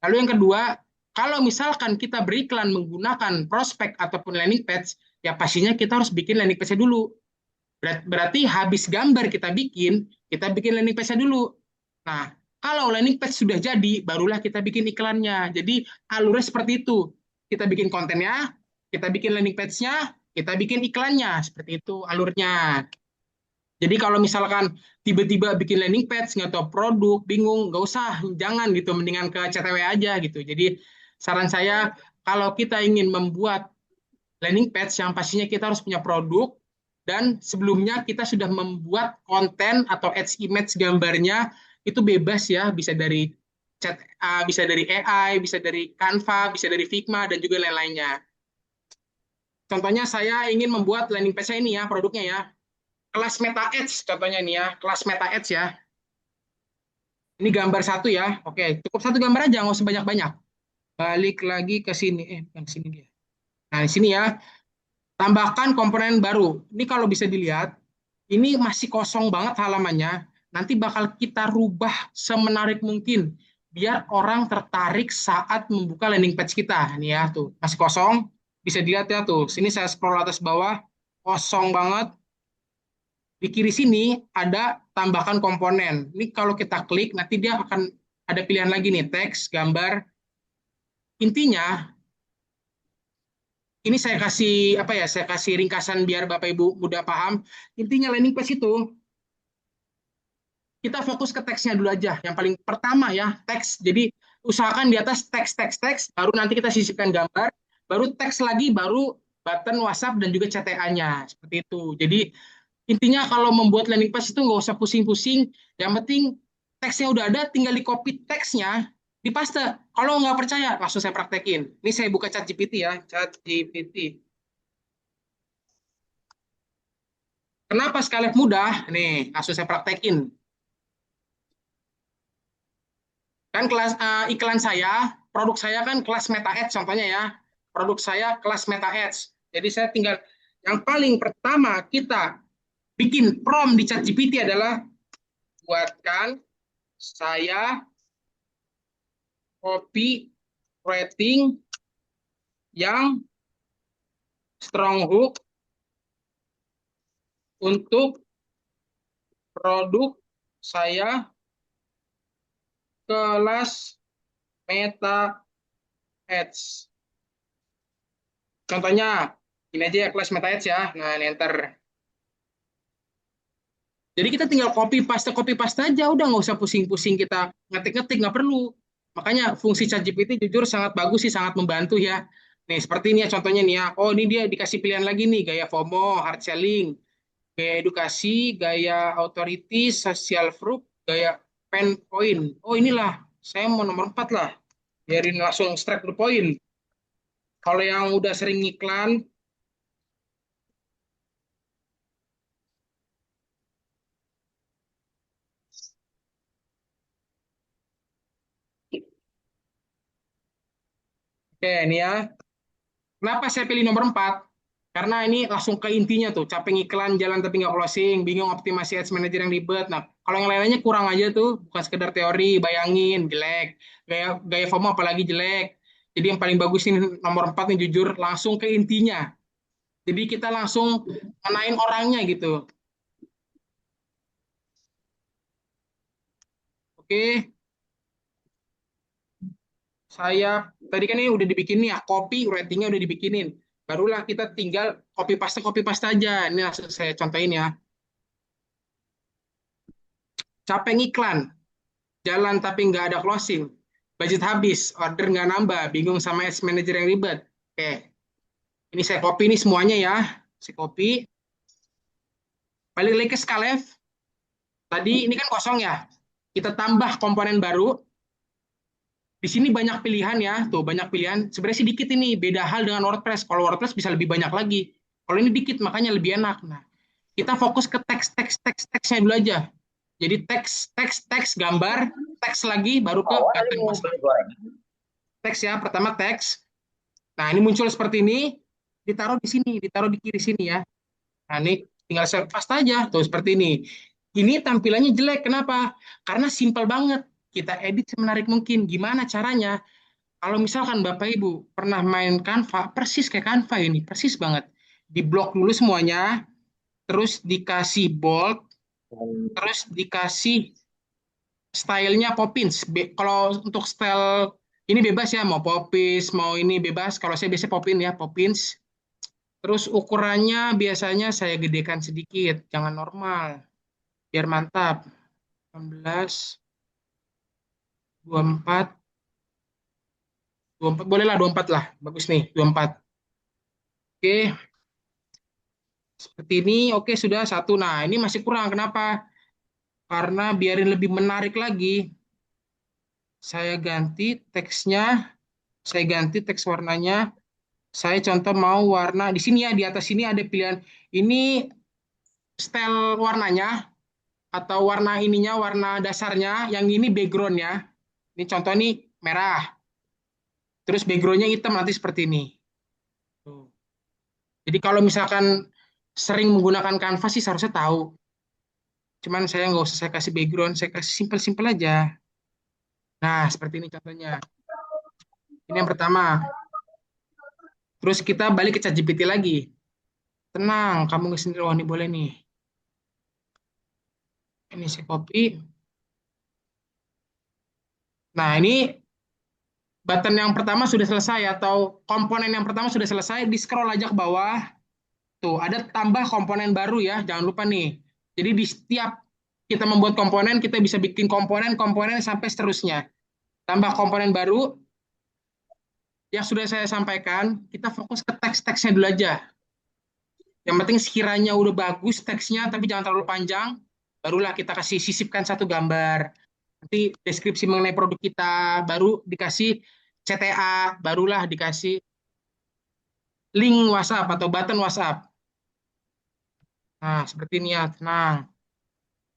Lalu yang kedua, kalau misalkan kita beriklan menggunakan prospek ataupun landing page, ya pastinya kita harus bikin landing page dulu. Berarti habis gambar kita bikin landing page dulu. Nah, kalau landing page sudah jadi, barulah kita bikin iklannya. Jadi alurnya seperti itu. Kita bikin kontennya, kita bikin landing page-nya, kita bikin iklannya. Seperti itu alurnya. Jadi kalau misalkan tiba-tiba bikin landing page, nggak tahu produk, bingung, nggak usah, jangan gitu. Mendingan ke CTW aja gitu. Jadi saran saya, kalau kita ingin membuat landing page, yang pastinya kita harus punya produk, dan sebelumnya kita sudah membuat konten atau ads image gambarnya, itu bebas ya, bisa dari chat, bisa dari AI, bisa dari Canva, bisa dari Figma, dan juga lain-lainnya. Contohnya saya ingin membuat landing page ini ya, produknya ya. Kelas Meta Ads, contohnya ini ya, kelas Meta Ads ya. Ini gambar satu ya, oke, cukup satu gambar aja, nggak usah banyak-banyak. Balik lagi ke sini, bukan sini dia. Nah, di sini ya, tambahkan komponen baru. Ini kalau bisa dilihat, ini masih kosong banget halamannya. Nanti bakal kita rubah semenarik mungkin biar orang tertarik saat membuka landing page kita. Nih ya, tuh masih kosong. Bisa dilihat ya tuh. Sini saya scroll atas bawah, kosong banget. Di kiri sini ada tambahkan komponen. Ini kalau kita klik, nanti dia akan ada pilihan lagi nih, teks, gambar. Intinya, ini saya kasih apa ya? Saya kasih ringkasan biar Bapak Ibu mudah paham. Intinya landing page itu kita fokus ke teksnya dulu aja. Yang paling pertama ya, teks. Jadi usahakan di atas teks, baru nanti kita sisipkan gambar. baru teks lagi, baru button WhatsApp dan juga CTA-nya. Seperti itu. Jadi intinya kalau membuat landing page itu nggak usah pusing-pusing. Yang penting teksnya udah ada, tinggal di copy teksnya, dipaste. Kalau nggak percaya, langsung saya praktekin. Ini saya buka ChatGPT ya, ChatGPT. Kenapa Skylive mudah? Nih, langsung saya praktekin. Kan iklan saya, produk saya kan kelas Meta Ads contohnya ya. Produk saya kelas Meta Ads. Jadi saya tinggal yang paling pertama kita bikin prompt di ChatGPT adalah buatkan saya copy rating yang strong hook untuk produk saya kelas Meta Ads. Contohnya, ini aja ya kelas Meta Ads ya. Nah, ini enter. Jadi kita tinggal copy paste aja, udah nggak usah pusing-pusing kita ngetik-ngetik, nggak perlu. Makanya fungsi ChatGPT jujur sangat bagus sih, sangat membantu ya. Nih seperti ini ya contohnya nih ya. Oh ini dia dikasih pilihan lagi nih, gaya FOMO, hard selling, gaya edukasi, gaya authority, social proof, gaya pain point. Oh inilah, saya mau nomor 4 lah. Biarin langsung straight to the point. Kalau yang udah sering iklan, oke ini ya. Kenapa saya pilih nomor 4? Karena ini langsung ke intinya tuh, capek iklan, jalan tapi nggak closing, bingung optimasi ads manager yang ribet. Nah, kalau yang lainnya kurang aja tuh, bukan sekedar teori, bayangin, jelek. Gaya FOMO apalagi jelek. Jadi yang paling bagus ini nomor 4 nih jujur, langsung ke intinya. Jadi kita langsung kenain orangnya gitu. Oke, saya tadi kan ini udah dibikin nih ya, copy ratingnya udah dibikinin. Barulah kita tinggal copy paste aja. Ini langsung saya contohin ya. Capek iklan, jalan tapi nggak ada closing, budget habis, order nggak nambah, bingung sama ads manager yang ribet. Oke, ini saya copy nih semuanya ya. Saya copy. Balik lagi ke Skylive. Tadi ini kan kosong ya. Kita tambah komponen baru. Di sini banyak pilihan ya, tuh banyak pilihan. Sebenarnya sih dikit ini, beda hal dengan WordPress. Kalau WordPress bisa lebih banyak lagi. Kalau ini dikit, makanya lebih enak. Nah, kita fokus ke teksnya dulu aja. Jadi teks, gambar, teks lagi, baru ke button WhatsApp. Teks ya, pertama teks. Nah, ini muncul seperti ini, ditaruh di sini, ditaruh di kiri sini ya. Nah, ini tinggal saya paste aja, tuh seperti ini. Ini tampilannya jelek, kenapa? Karena simpel banget. Kita edit semenarik mungkin. Gimana caranya? Kalau misalkan Bapak Ibu pernah main Canva, persis kayak Canva ini, persis banget. Di blok dulu semuanya, terus dikasih bold, terus dikasih stylenya Poppins. Kalau untuk style ini bebas ya, mau Poppins, mau ini bebas. Kalau saya biasa Poppins ya, Poppins. Terus ukurannya biasanya saya gedekan sedikit, jangan normal, biar mantap. 16, 24, 24 boleh lah, 24 lah, bagus nih, 24. Oke, seperti ini, oke sudah satu. Nah ini masih kurang, kenapa? Karena biarin lebih menarik lagi, saya ganti teksnya, saya ganti teks warnanya. Saya contoh mau warna di sini ya, di atas sini ada pilihan. Ini style warnanya atau warna ininya, warna dasarnya. Yang ini backgroundnya. Ini contoh nih merah. Terus backgroundnya hitam nanti seperti ini. Tuh. Jadi kalau misalkan sering menggunakan Canva sih seharusnya tahu. Cuman saya nggak usah saya kasih background, saya kasih simple-simple aja. Nah seperti ini contohnya. Ini yang pertama. Terus kita balik ke ChatGPT lagi. Tenang, kamu nggak sendiri. Oh, ini boleh nih. Ini saya copy. Nah, ini button yang pertama sudah selesai atau komponen yang pertama sudah selesai. Di scroll aja ke bawah. Tuh, ada tambah komponen baru ya. Jangan lupa nih. Jadi di setiap kita membuat komponen, kita bisa bikin komponen sampai seterusnya. Tambah komponen baru. yang sudah saya sampaikan, kita fokus ke teks-teksnya dulu aja. Yang penting sekiranya udah bagus teksnya, tapi jangan terlalu panjang, barulah kita kasih sisipkan satu gambar. Nanti deskripsi mengenai produk kita, baru dikasih CTA, barulah dikasih link WhatsApp atau button WhatsApp. Nah, seperti ini ya, tenang.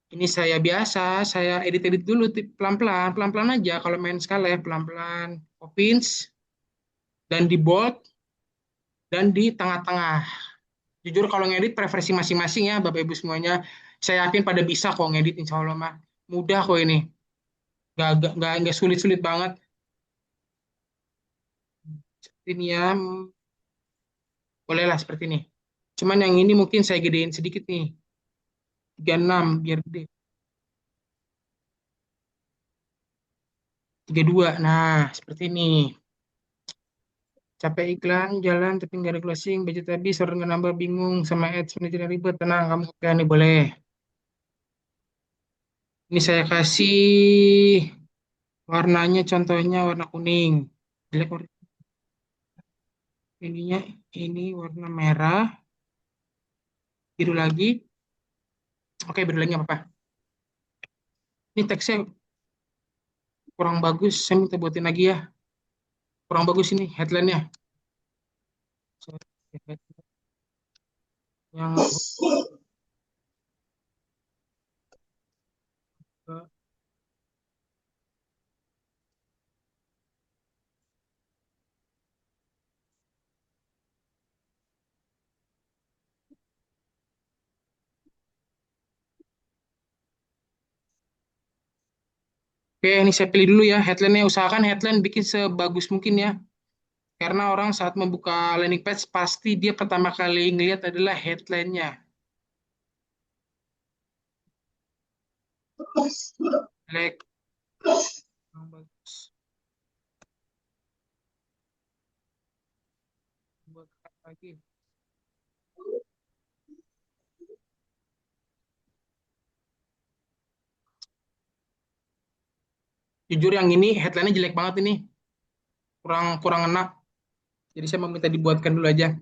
Ini saya biasa, saya edit-edit dulu pelan-pelan, pelan-pelan aja kalau main skala ya, pelan-pelan. Pinch, dan di bold, dan di tengah-tengah. Jujur kalau ngedit preferensi masing-masing ya, Bapak Ibu semuanya. Saya yakin pada bisa kok ngedit, insya Allah mah. Mudah kok ini. Nggak sulit-sulit banget. Seperti ini ya, bolehlah seperti ini. Cuman yang ini mungkin saya gedein sedikit nih. 36 biar gede. 32. Nah, seperti ini. Capek iklan, jalan tapi nggak ada closing, budget habis, orang nggak nambah, bingung sama ads, manajer ribet. Tenang, kamu oke nih boleh. Ini saya kasih warnanya, contohnya warna kuning. Jelek ininya, ini warna merah, biru lagi. Oke, biru lagi nggak apa-apa. Ini teksnya kurang bagus, saya minta buatin lagi ya. Kurang bagus ini headline-nya. Yang Oke, ini saya pilih dulu ya headline-nya. Usahakan headline bikin sebagus mungkin ya. Karena orang saat membuka landing page, pasti dia pertama kali ngelihat adalah headline-nya. Jelek. Kurang bagus. Buat lagi. Jujur yang ini headline-nya jelek banget ini. Kurang kurang enak. Jadi saya meminta dibuatkan dulu aja.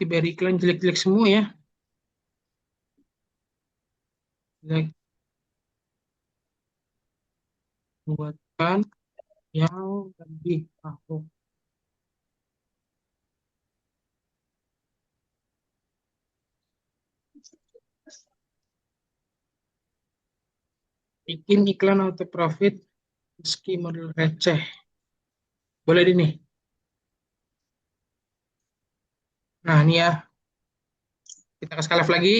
Tiba iklan jelek-jelek semua ya. Jelek. Buatkan yang lebih aku. Bikin iklan auto profit meski model receh. Boleh di nih. Nah, ini ya. Kita kasih live lagi.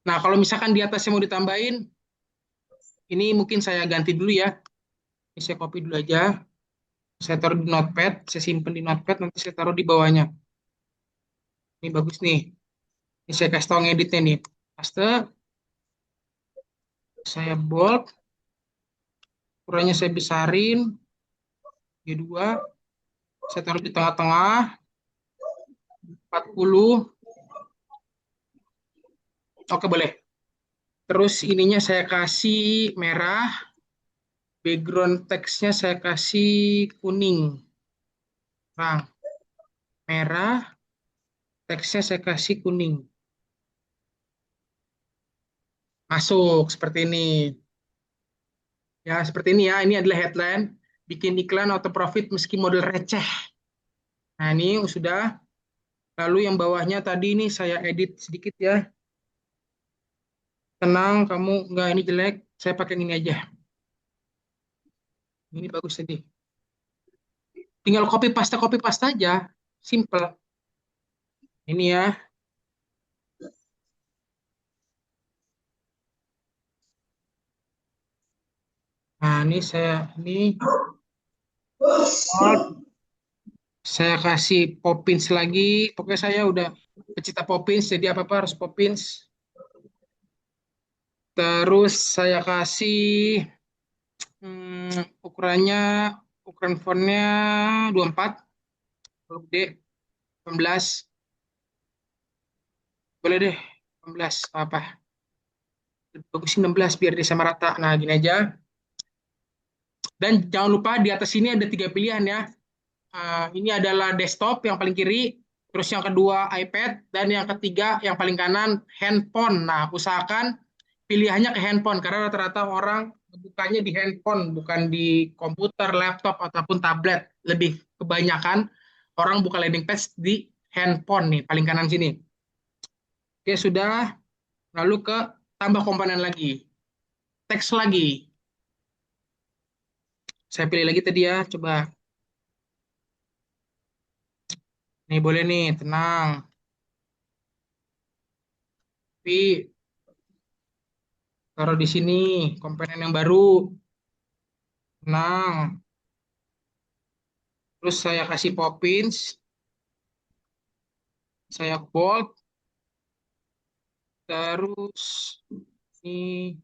Nah, kalau misalkan di atasnya mau ditambahin, ini mungkin saya ganti dulu ya. Ini saya copy dulu aja. Saya taruh di notepad, saya simpan di notepad, nanti saya taruh di bawahnya. Ini bagus nih. Ini saya kasih tahu ngeditnya nih. Paste. Saya bold. Ukurannya saya besarin. G2. Saya taruh di tengah-tengah. 40. Oke, boleh. Terus ininya saya kasih merah. Background teksnya saya kasih kuning. Nah, merah. Teksnya saya kasih kuning. Masuk seperti ini. Ya, seperti ini ya. Ini adalah headline. Bikin iklan auto profit meski model receh. Nah, ini sudah. Lalu yang bawahnya tadi ini saya edit sedikit ya. Tenang, kamu nggak ini jelek. Saya pakai ini aja. Ini bagus tadi. Tinggal copy paste aja. Simple. Ini ya. Nah, ini saya kasih Poppins lagi. Pokoknya saya udah pecinta Poppins, jadi apa-apa harus Poppins. Terus saya kasih ukurannya, ukuran fontnya 24, kalau gede 18. Boleh deh, 16 apa? Bagus 16 biar dia sama rata. Nah, gini aja. Dan jangan lupa di atas sini ada 3 pilihan ya. Ini adalah desktop yang paling kiri, terus yang kedua iPad, dan yang ketiga yang paling kanan handphone. Nah, usahakan pilihannya ke handphone karena rata-rata orang bukanya di handphone, bukan di komputer, laptop ataupun tablet. Lebih kebanyakan orang buka landing page di handphone nih, paling kanan sini. Oke, sudah. Lalu ke tambah komponen lagi. Teks lagi. Saya pilih lagi tadi ya, coba. Nih boleh nih, tenang. Tapi taruh di sini komponen yang baru. Tenang. Terus saya kasih Poppins, saya bold, terus ini,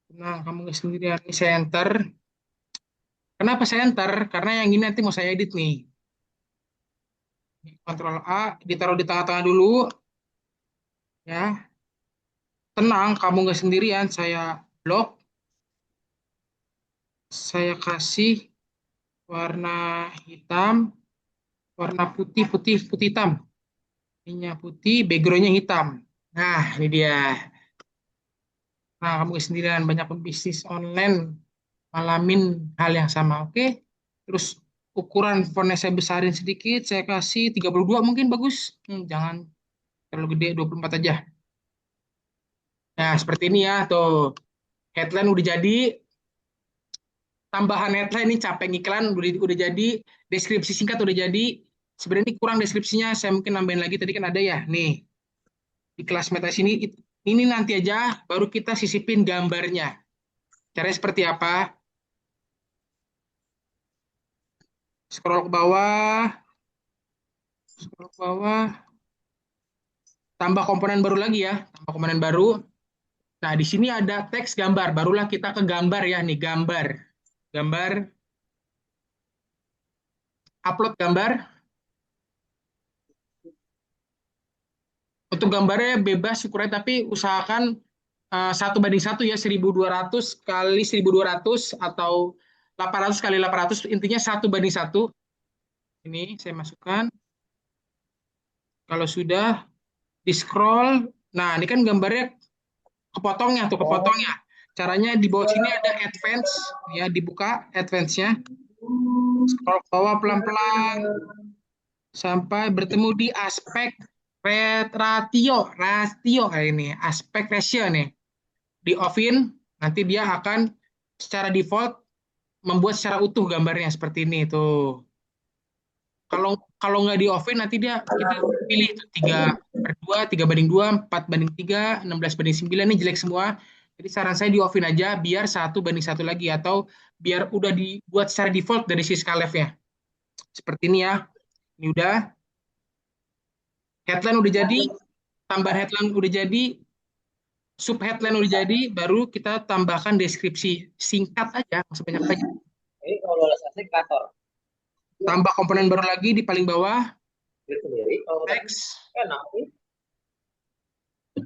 tenang, kamu nggak sendirian. Ini saya enter. Kenapa saya enter? Karena yang ini nanti mau saya edit nih. Ctrl A, ditaruh di tengah-tengah dulu, ya. Tenang, kamu nggak sendirian. Saya blok, saya kasih warna hitam, warna putih, putih, putih hitam. Ininya putih, backgroundnya hitam. Nah, ini dia. Nah, kamu nggak sendirian. Banyak pembisnis online ngalamin hal yang sama. Oke. Terus ukuran fontnya saya besarin sedikit. Saya kasih 32 mungkin bagus. Jangan terlalu gede, 24 aja. Nah, seperti ini ya. Tuh, headline udah jadi. Tambahan headline ini capek iklan udah jadi. Deskripsi singkat udah jadi. Sebenarnya ini kurang deskripsinya. Saya mungkin nambahin lagi. Tadi kan ada ya. Nih, di kelas meta sini. Ini nanti aja baru kita sisipin gambarnya. Caranya seperti apa? Scroll ke bawah. Scroll ke bawah. Tambah komponen baru lagi ya. Tambah komponen baru. Nah, di sini ada teks gambar. Barulah kita ke gambar ya. Nih, gambar. Gambar. Upload gambar. Untuk gambarnya bebas ukurannya, tapi usahakan 1:1 ya. 1200 kali 1200 atau 800 kali 800. Intinya 1:1. Ini saya masukkan. Kalau sudah, di-scroll. Nah, ini kan gambarnya kepotongnya tuh, kepotongnya. Caranya di bawah sini ada advance, ya, dibuka advance-nya. Scroll ke bawah pelan-pelan sampai bertemu di aspek rasio kayak ini, aspek ratio nih. Di off-in, nanti dia akan secara default membuat secara utuh gambarnya seperti ini tuh. Kalau kalau nggak di off-in nanti kita pilih itu 3/2, 3:2, 4:3, 16:9 ini jelek semua. Jadi saran saya di off-in aja biar 1:1 lagi atau biar udah dibuat secara default dari si skalefnya. Seperti ini ya. Ini udah. Headline udah jadi, tambah headline udah jadi, sub headline udah jadi, baru kita tambahkan deskripsi singkat aja, nggak usah banyak-banyak. Jadi kalau lulus asli kantor Tambah komponen baru lagi di paling bawah, itu sendiri. Kalau udah teks. enak sih.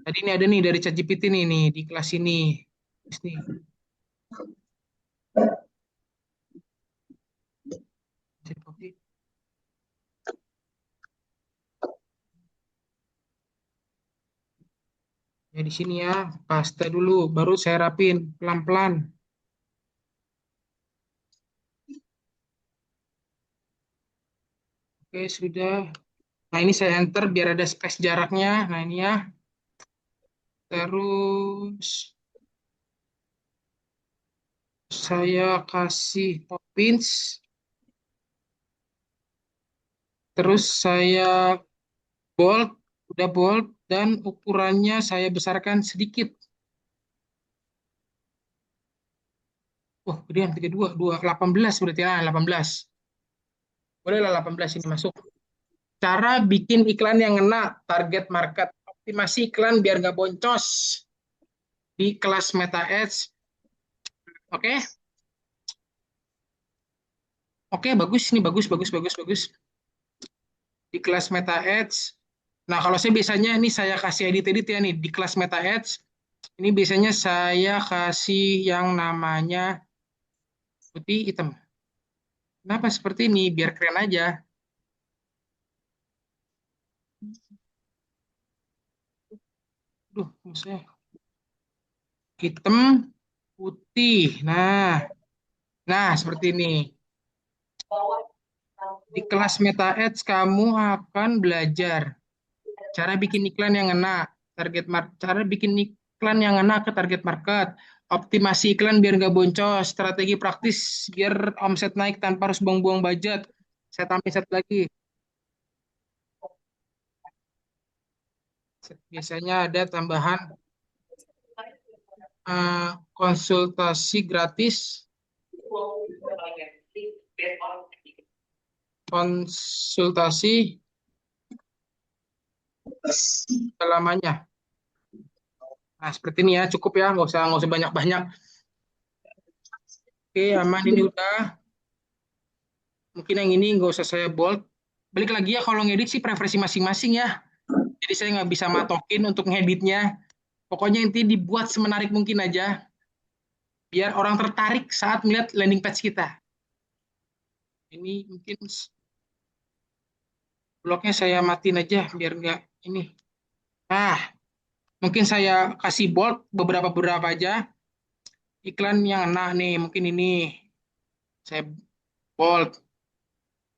Tadi ini ada nih dari ChatGPT nih di kelas ini. Terus nih. Ya di sini ya, paste dulu, baru saya rapin pelan-pelan. Oke, sudah. Nah, ini saya enter biar ada space jaraknya. Nah, ini ya. Terus saya kasih Poppins. Terus saya bold, udah bold, dan ukurannya saya besarkan sedikit. Oh, gedean 32, 18 berarti ya, 18. Bolehlah 18 ini masuk. Cara bikin iklan yang ngena, target market, optimasi iklan biar nggak boncos di kelas Meta Ads. Oke? Oke, bagus. Ini bagus, bagus, bagus, bagus. di kelas Meta Ads. Nah, kalau saya biasanya ini saya kasih edit-edit ya nih di kelas Meta Ads. Ini biasanya saya kasih yang namanya putih hitam. Kenapa seperti ini? Biar keren aja. Duh, maksudnya hitam, putih. Nah, seperti ini. Di kelas Meta Ads kamu akan belajar cara bikin iklan yang ngena, cara bikin iklan yang ngena ke target market, optimasi iklan biar nggak boncos, strategi praktis biar omset naik tanpa harus buang-buang budget. Saya tambahin satu lagi. Biasanya ada tambahan konsultasi gratis, konsultasi selamanya. Nah, seperti ini ya, cukup ya, nggak usah banyak-banyak. Oke, aman ini udah. Mungkin yang ini nggak usah saya bold. Balik lagi ya, kalau ngedit sih preferensi masing-masing ya. Jadi saya nggak bisa matokin untuk ngeditnya. Pokoknya inti dibuat semenarik mungkin aja. Biar orang tertarik saat melihat landing page kita. Ini mungkin blognya saya matiin aja biar nggak ini. Nah, mungkin saya kasih bold beberapa aja. Iklan yang enak nih, mungkin ini. Saya bold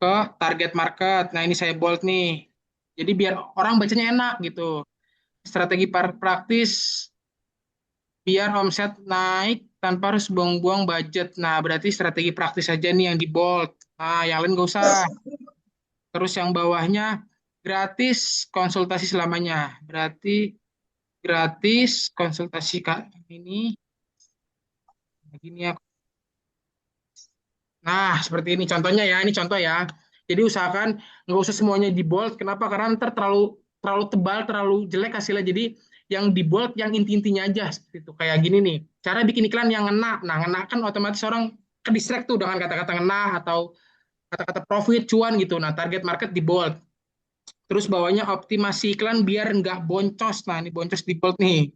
ke target market. Nah, ini saya bold nih. Jadi biar orang bacanya enak gitu. Strategi praktis biar omset naik tanpa harus buang-buang budget. Nah, berarti strategi praktis saja nih yang di bold. Nah, yang lain nggak usah. Terus yang bawahnya gratis konsultasi selamanya. Berarti gratis konsultasi Kak ini. Begini ya. Nah, seperti ini contohnya ya. Ini contoh ya. Jadi usahakan nggak usah semuanya di bold. Kenapa? Karena ntar terlalu terlalu tebal, terlalu jelek hasilnya. Jadi yang di bold yang inti-intinya aja seperti itu. Kayak gini nih. Cara bikin iklan yang ngena. Nah, ngena kan otomatis orang ke distract tuh dengan kata-kata ngena atau kata-kata profit, cuan gitu. Nah, target market di bold. Terus bawahnya optimasi iklan biar nggak boncos. Nah, ini boncos di bold nih.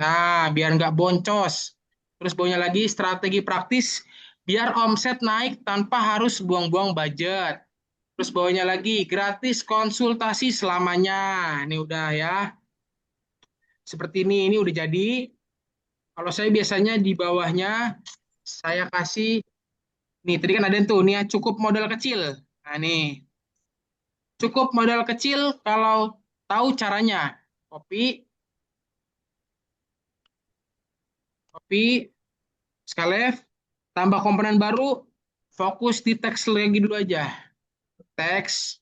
Nah, biar nggak boncos. Terus bawahnya lagi strategi praktis biar omset naik tanpa harus buang-buang budget. Terus bawahnya lagi gratis konsultasi selamanya. Ini udah ya. Seperti ini udah jadi. Kalau saya biasanya di bawahnya saya kasih nih tadi kan ada tuh nih ya, cukup modal kecil. Nah, nih. Cukup modal kecil kalau tahu caranya. Copy, copy, Skalef, tambah komponen baru, fokus di teks lagi dulu aja. Teks,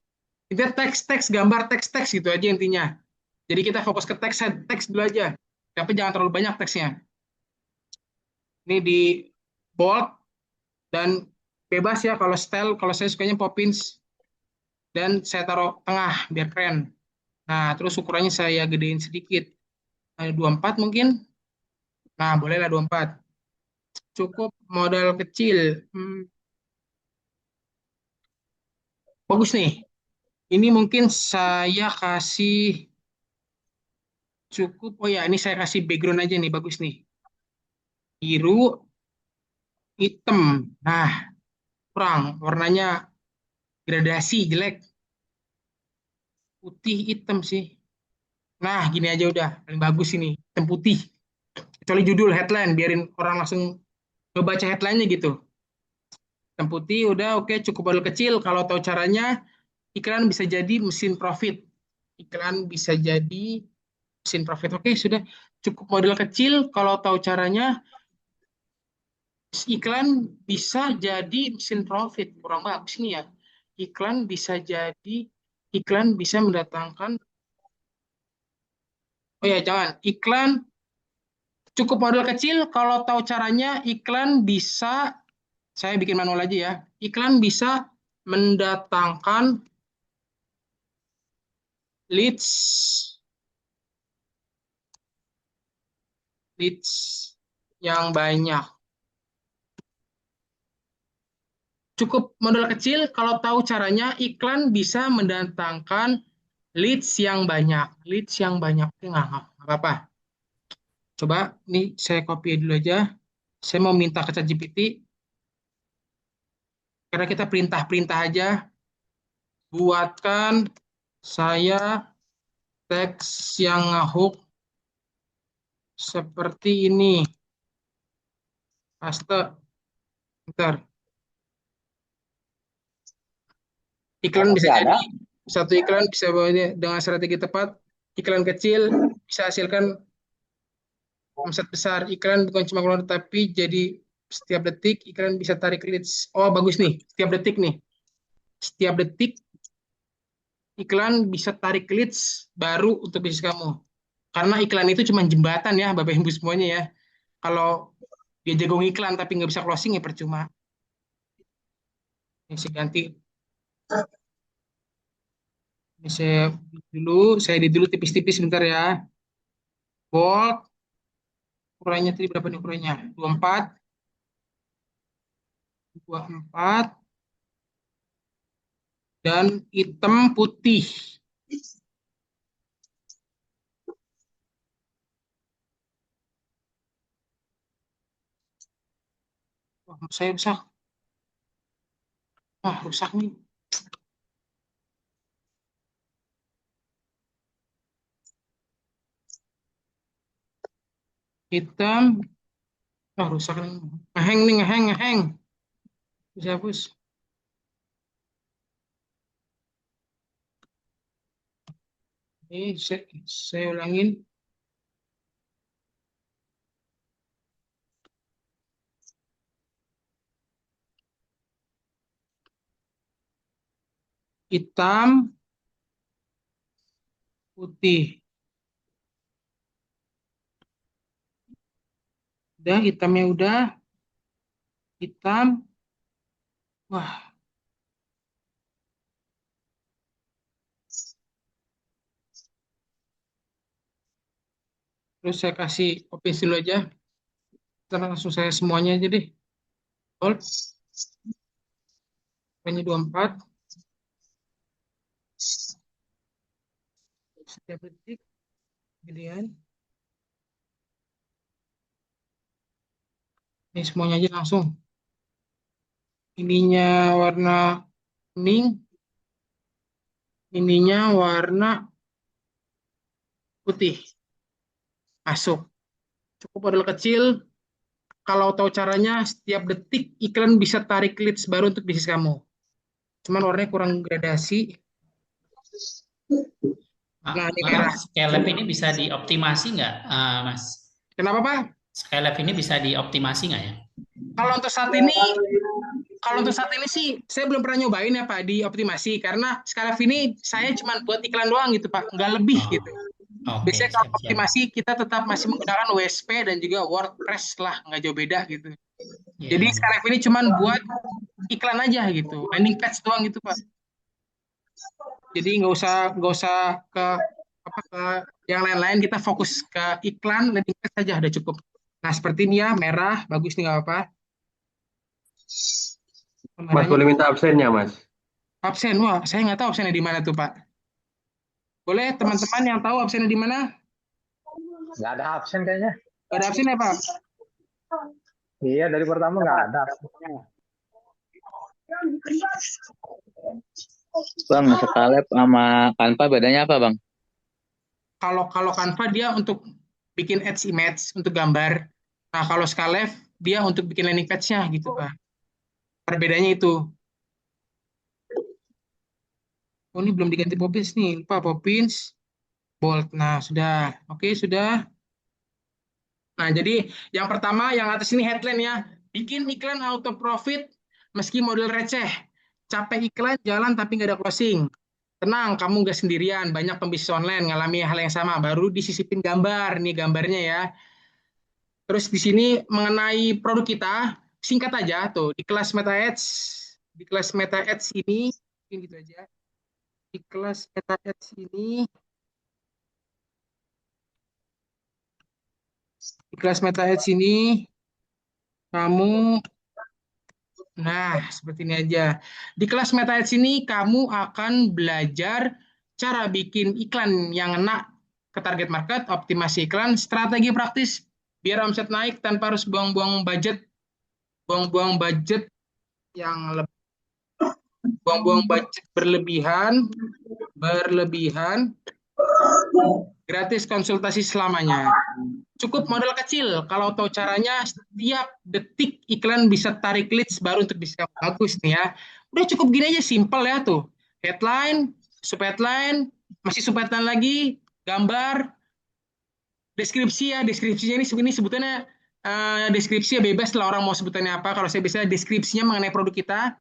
kita teks gambar teks gitu aja intinya. Jadi kita fokus ke teks dulu aja. Tapi jangan terlalu banyak teksnya. Ini di bold dan bebas ya kalau style. Kalau saya sukanya Poppins dan saya taruh tengah biar keren. Nah, terus ukurannya saya gedein sedikit. 24 mungkin. Nah, bolehlah 24. Cukup modal kecil. Bagus nih. Ini mungkin saya kasih cukup. Oh ya, ini saya kasih background aja nih. Bagus nih. Biru, hitam. Nah, kurang. Warnanya gradasi, jelek. Putih, hitam sih. Nah, gini aja udah. Paling bagus ini. Hitam putih. Kecuali judul, headline. Biarin orang langsung ngebaca headline-nya gitu. Hitam putih udah oke. Cukup modal kecil. Kalau tahu caranya, iklan bisa jadi mesin profit. Iklan bisa jadi mesin profit. Oke, sudah cukup modal kecil. Kalau tahu caranya, iklan bisa jadi mesin profit. Kurang bagus nih ya. Iklan bisa mendatangkan. Oh ya, jangan. Iklan cukup modal kecil. Kalau tahu caranya, iklan bisa. Saya bikin manual aja ya. Iklan bisa mendatangkan leads leads yang banyak. Cukup modal kecil, kalau tahu caranya, iklan bisa mendatangkan leads yang banyak. Leads yang banyak. Oke, nggak apa-apa. Coba, nih saya copy dulu aja. Saya mau minta ke ChatGPT, karena kita perintah-perintah aja. Buatkan saya teks yang ngehook seperti ini. Paste. Bentar. Iklan bisa Masih jadi ada? satu iklan bisa dengan strategi tepat. Iklan kecil bisa hasilkan omset besar. Iklan bukan cuma keluar tapi jadi setiap detik iklan bisa tarik leads. Oh, bagus nih. Setiap detik nih. Setiap detik iklan bisa tarik leads baru untuk bisnis kamu. Karena iklan itu cuma jembatan ya, Bapak Ibu semuanya ya. Kalau dia jago iklan tapi nggak bisa closing ya percuma. Ini saya ganti. Ini saya edit dulu tipis-tipis sebentar ya. Bold, ukurannya tadi berapa nih ukurannya? 24, 24, dan hitam putih. Wah, saya rusak. Wah, rusak nih. Hitam. Wah, rusak nih. Ngeheng nih, ngeheng, ngeheng. Bisa hapus. Ini saya ulangin. Hitam, putih. Udah, hitamnya udah. Hitam. Wah, terus saya kasih copy dulu aja. Ntar langsung saya semuanya aja deh. Bold, hanya 24. Setiap detik. Kemudian, ini semuanya aja langsung. Ininya warna kuning. Ininya warna putih. Masuk. Cukup modal kecil. Kalau tahu caranya, setiap detik iklan bisa tarik leads baru untuk bisnis kamu. Cuman warnanya kurang gradasi. Nah, ini Bang, merah. Skylab ini bisa dioptimasi nggak, Mas? Kenapa, Pak? Skylab ini bisa dioptimasi nggak ya? Kalau untuk saat ini, sih saya belum pernah nyobain ya Pak di optimasi karena sekarang ini saya cuma buat iklan doang gitu Pak, nggak lebih Oh, gitu. oke, Biasanya kalau siap-siap. optimasi kita tetap masih menggunakan WSP dan juga WordPress lah, nggak jauh beda gitu. Ya, Jadi ya. sekarang ini cuma buat iklan aja gitu, landing page doang gitu Pak. Jadi nggak usah ke apa ke yang lain-lain, kita fokus ke iklan landing page saja udah cukup. Nah seperti ini ya, merah bagus nih nggak apa-apa. Mas Merahnya boleh minta absennya, Mas? absen, wah saya nggak tahu absennya di mana tuh Pak. Boleh teman-teman yang tahu absennya di mana? Nggak ada absen kayaknya. Nggak ada absen ya Pak? Iya, dari pertama nggak ada. Bang, Skalep sama Canva bedanya apa, Bang? Kalau Canva dia untuk bikin ads image untuk gambar. Nah, kalau Skalev dia untuk bikin landing page-nya gitu, Pak. Perbedaannya itu. Oh, ini belum diganti Poppins nih. Lupa Poppins, bold. Nah, sudah. Oke, sudah. Nah, jadi yang pertama yang atas ini headline ya. Bikin iklan auto profit meski modal receh. Capek iklan jalan tapi nggak ada closing. Tenang, kamu nggak sendirian. Banyak pembisnis online ngalami hal yang sama. Baru disisipin gambar. Nih gambarnya ya. Terus di sini mengenai produk kita, singkat aja tuh di kelas Meta Ads ini, mungkin gitu aja. Di kelas Meta Ads ini, di kelas Meta Ads ini, kamu Nah, seperti ini aja. Di kelas Meta Ads ini kamu akan belajar cara bikin iklan yang enak ke target market, optimasi iklan, strategi praktis biar omset naik tanpa harus buang-buang budget yang buang-buang budget berlebihan, gratis konsultasi selamanya. Cukup modal kecil. Kalau tahu caranya, setiap detik iklan bisa tarik leads baru untuk bisa bagus nih ya. Udah cukup gini aja, simple ya tuh. Headline, subheadline, masih subheadline lagi, gambar, deskripsi ya. Deskripsinya ini sebutannya deskripsi ya, bebas lah orang mau sebutannya apa. Kalau saya bisa deskripsinya mengenai produk kita.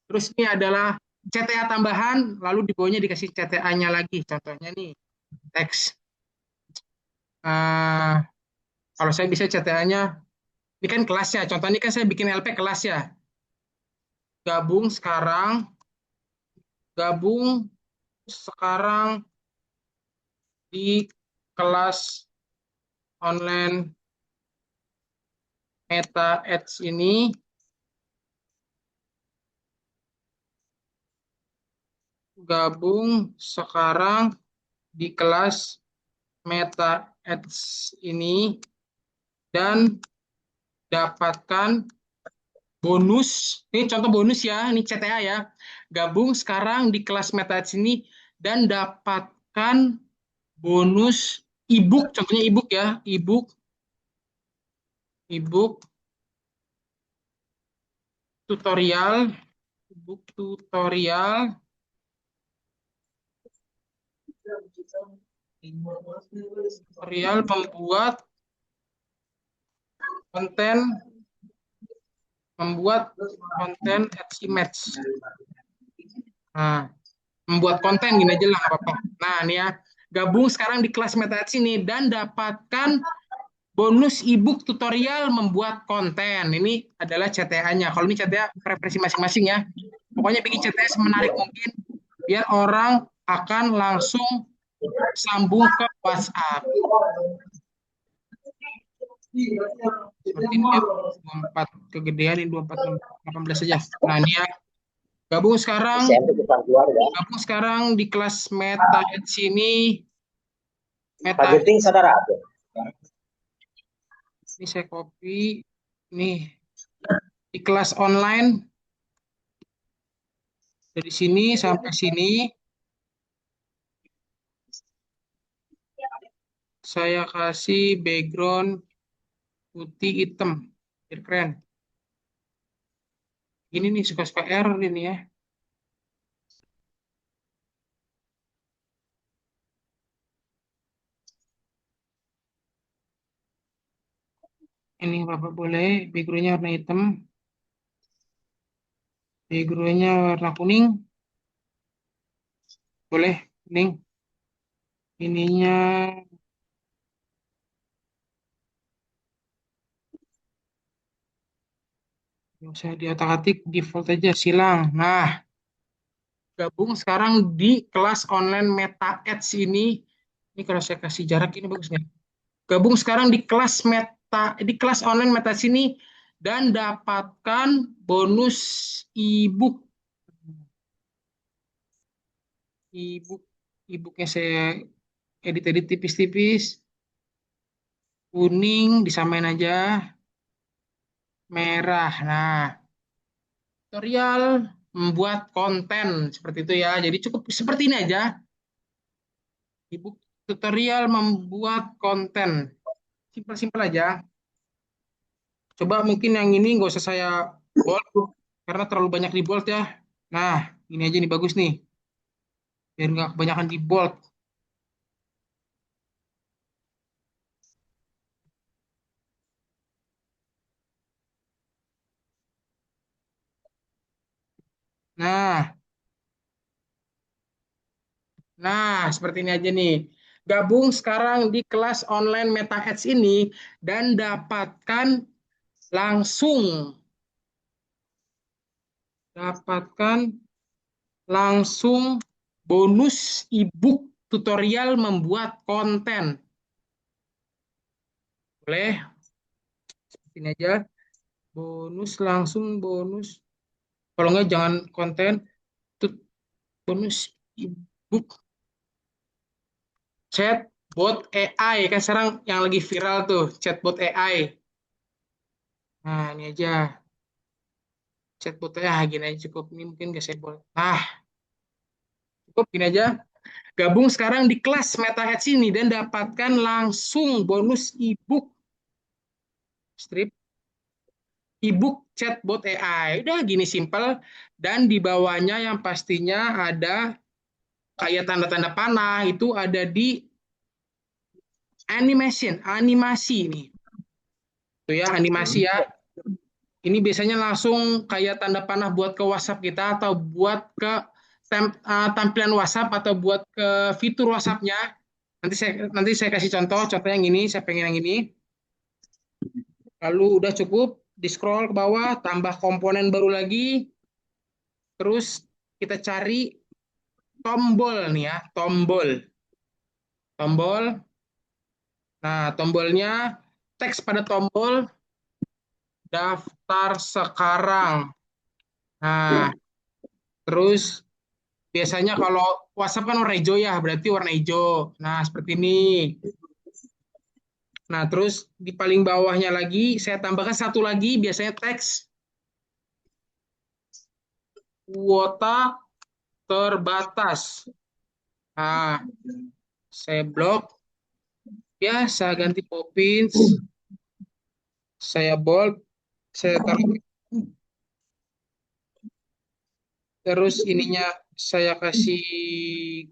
Terus ini adalah CTA tambahan, lalu di bawahnya dikasih CTA-nya lagi. Contohnya nih, teks. Kalau saya bisa CTA-nya, ini kan kelas ya. Contoh ini kan saya bikin LP kelas ya. Gabung sekarang di kelas online Meta Ads ini. Gabung sekarang di kelas Meta Ads ini dan dapatkan bonus. Ini contoh bonus ya, ini CTA ya. Gabung sekarang di kelas Meta Ads ini dan dapatkan bonus ebook, contohnya ebook ya, ebook tutorial, ebook tutorial membuat konten ads image. Nah, membuat konten gini aja lah, nggak apa-apa. Nah, ini ya, gabung sekarang di kelas Meta Ads ini dan dapatkan bonus ebook tutorial membuat konten. Ini adalah CTA-nya. Kalau ini CTA preferensi masing-masing ya. Pokoknya bikin CTA semenarik mungkin biar orang akan langsung sambung ke WhatsApp. Seperti ini ya, 24 kegedean ini 24 18 saja. Nah, ini ya. Gabung sekarang di kelas Meta Ads ini. Budgeting saudara. Ini saya copy. Nih, di kelas online. Dari sini sampai sini. Saya kasih background putih hitam. Biar keren. Ini nih suka-suka error ini ya. Ini Bapak boleh backgroundnya warna hitam. Backgroundnya warna kuning. Boleh kuning. Ininya nggak usah diotak-atik, default aja silang. Nah, gabung sekarang di kelas online Meta Ads ini. Ini kalau saya kasih jarak ini bagus nih. Gabung sekarang di kelas online Meta Ads ini dan dapatkan bonus ebook. Ebooknya saya edit tipis-tipis. Kuning disamain aja. Merah. Nah, tutorial membuat konten seperti itu ya. Jadi cukup seperti ini aja. Ebook tutorial membuat konten. Simpel-simpel aja. Coba mungkin yang ini nggak usah saya bold karena terlalu banyak di bold ya. Nah, ini aja nih bagus nih. Biar nggak kebanyakan di bold. Nah, seperti ini aja nih. Gabung sekarang di kelas online Meta Ads ini dan langsung dapatkan bonus ebook tutorial membuat konten. Boleh? Seperti ini aja. Bonus. Kalau nggak jangan konten tuh bonus ebook chatbot AI kan sekarang yang lagi viral tuh chatbot AI. Nah ini aja chatbot AI gini aja cukup ini mungkin gak saya boleh. Nah cukup gini aja. Gabung sekarang di kelas Meta Ads ini dan dapatkan langsung bonus ebook strip ebook chatbot AI. Udah gini simple dan di bawahnya yang pastinya ada kayak tanda-tanda panah itu ada di animasi nih. Tuh ya, animasi ya. Ini biasanya langsung kayak tanda panah buat ke WhatsApp kita atau buat ke tampilan WhatsApp atau buat ke fitur WhatsApp-nya. Nanti saya kasih contoh yang ini, saya pengen yang ini. Lalu udah cukup, di scroll ke bawah, tambah komponen baru lagi, terus kita cari tombol nih ya, tombol. Nah, tombolnya teks pada tombol daftar sekarang. Nah, terus biasanya kalau WhatsApp kan warna hijau ya, berarti warna hijau. Nah, seperti ini. Nah, terus di paling bawahnya lagi saya tambahkan satu lagi, biasanya teks kuota terbatas. Nah, saya blok. Ya, saya ganti provinsi. Saya bold. Saya taruh. Terus ininya saya kasih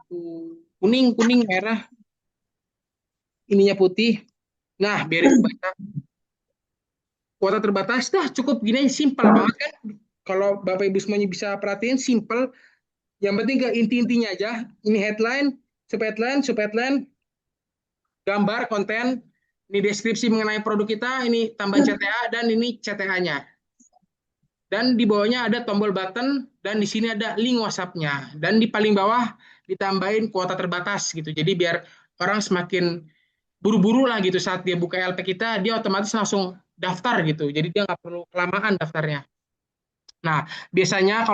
kuning, merah. Ininya putih. Nah, biarin baca. Kuota terbatas. Dah, cukup gini, simpel banget kan. Kalau Bapak Ibu semuanya bisa perhatiin, simple. Yang penting ke inti-intinya aja. Ini headline, subheadline, gambar, konten, ini deskripsi mengenai produk kita, ini tambahan CTA, dan ini CTA-nya. Dan di bawahnya ada tombol button, dan di sini ada link WhatsApp-nya. Dan di paling bawah ditambahin kuota terbatas gitu. Jadi biar orang semakin buru-buru lah gitu saat dia buka LP kita, dia otomatis langsung daftar gitu. Jadi dia nggak perlu kelamaan daftarnya. Nah, biasanya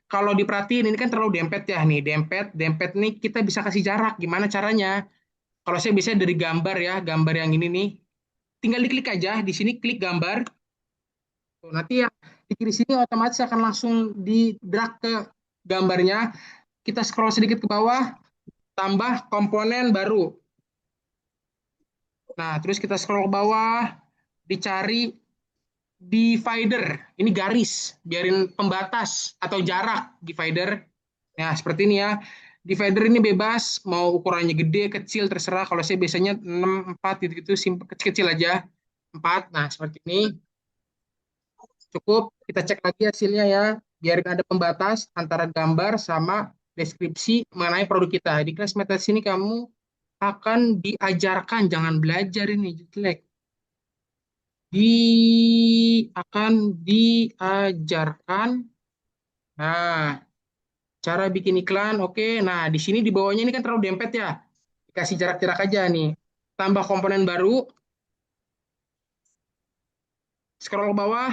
kalau diperhatiin ini kan terlalu dempet ya nih, dempet nih kita bisa kasih jarak. Gimana caranya? Kalau saya biasanya dari gambar ya, gambar yang ini nih, tinggal diklik aja di sini klik gambar. Tuh, nanti ya di kiri sini otomatis akan langsung di drag ke gambarnya. Kita scroll sedikit ke bawah, tambah komponen baru. Nah, terus kita scroll ke bawah, dicari divider. Ini garis, biarin pembatas atau jarak divider. Nah, seperti ini ya. Divider ini bebas, mau ukurannya gede, kecil, terserah. Kalau saya biasanya 6, 4 gitu, kecil-kecil aja. 4, nah seperti ini. Cukup, kita cek lagi hasilnya ya. Biar ada pembatas antara gambar sama deskripsi mengenai produk kita. Di kelas meta sini kamu akan diajarkan, jangan belajar ini, jelek. Akan diajarkan. Nah, cara bikin iklan, oke. Nah, di sini di bawahnya ini kan terlalu dempet ya. Dikasih jarak-jarak aja nih. Tambah komponen baru. Scroll ke bawah.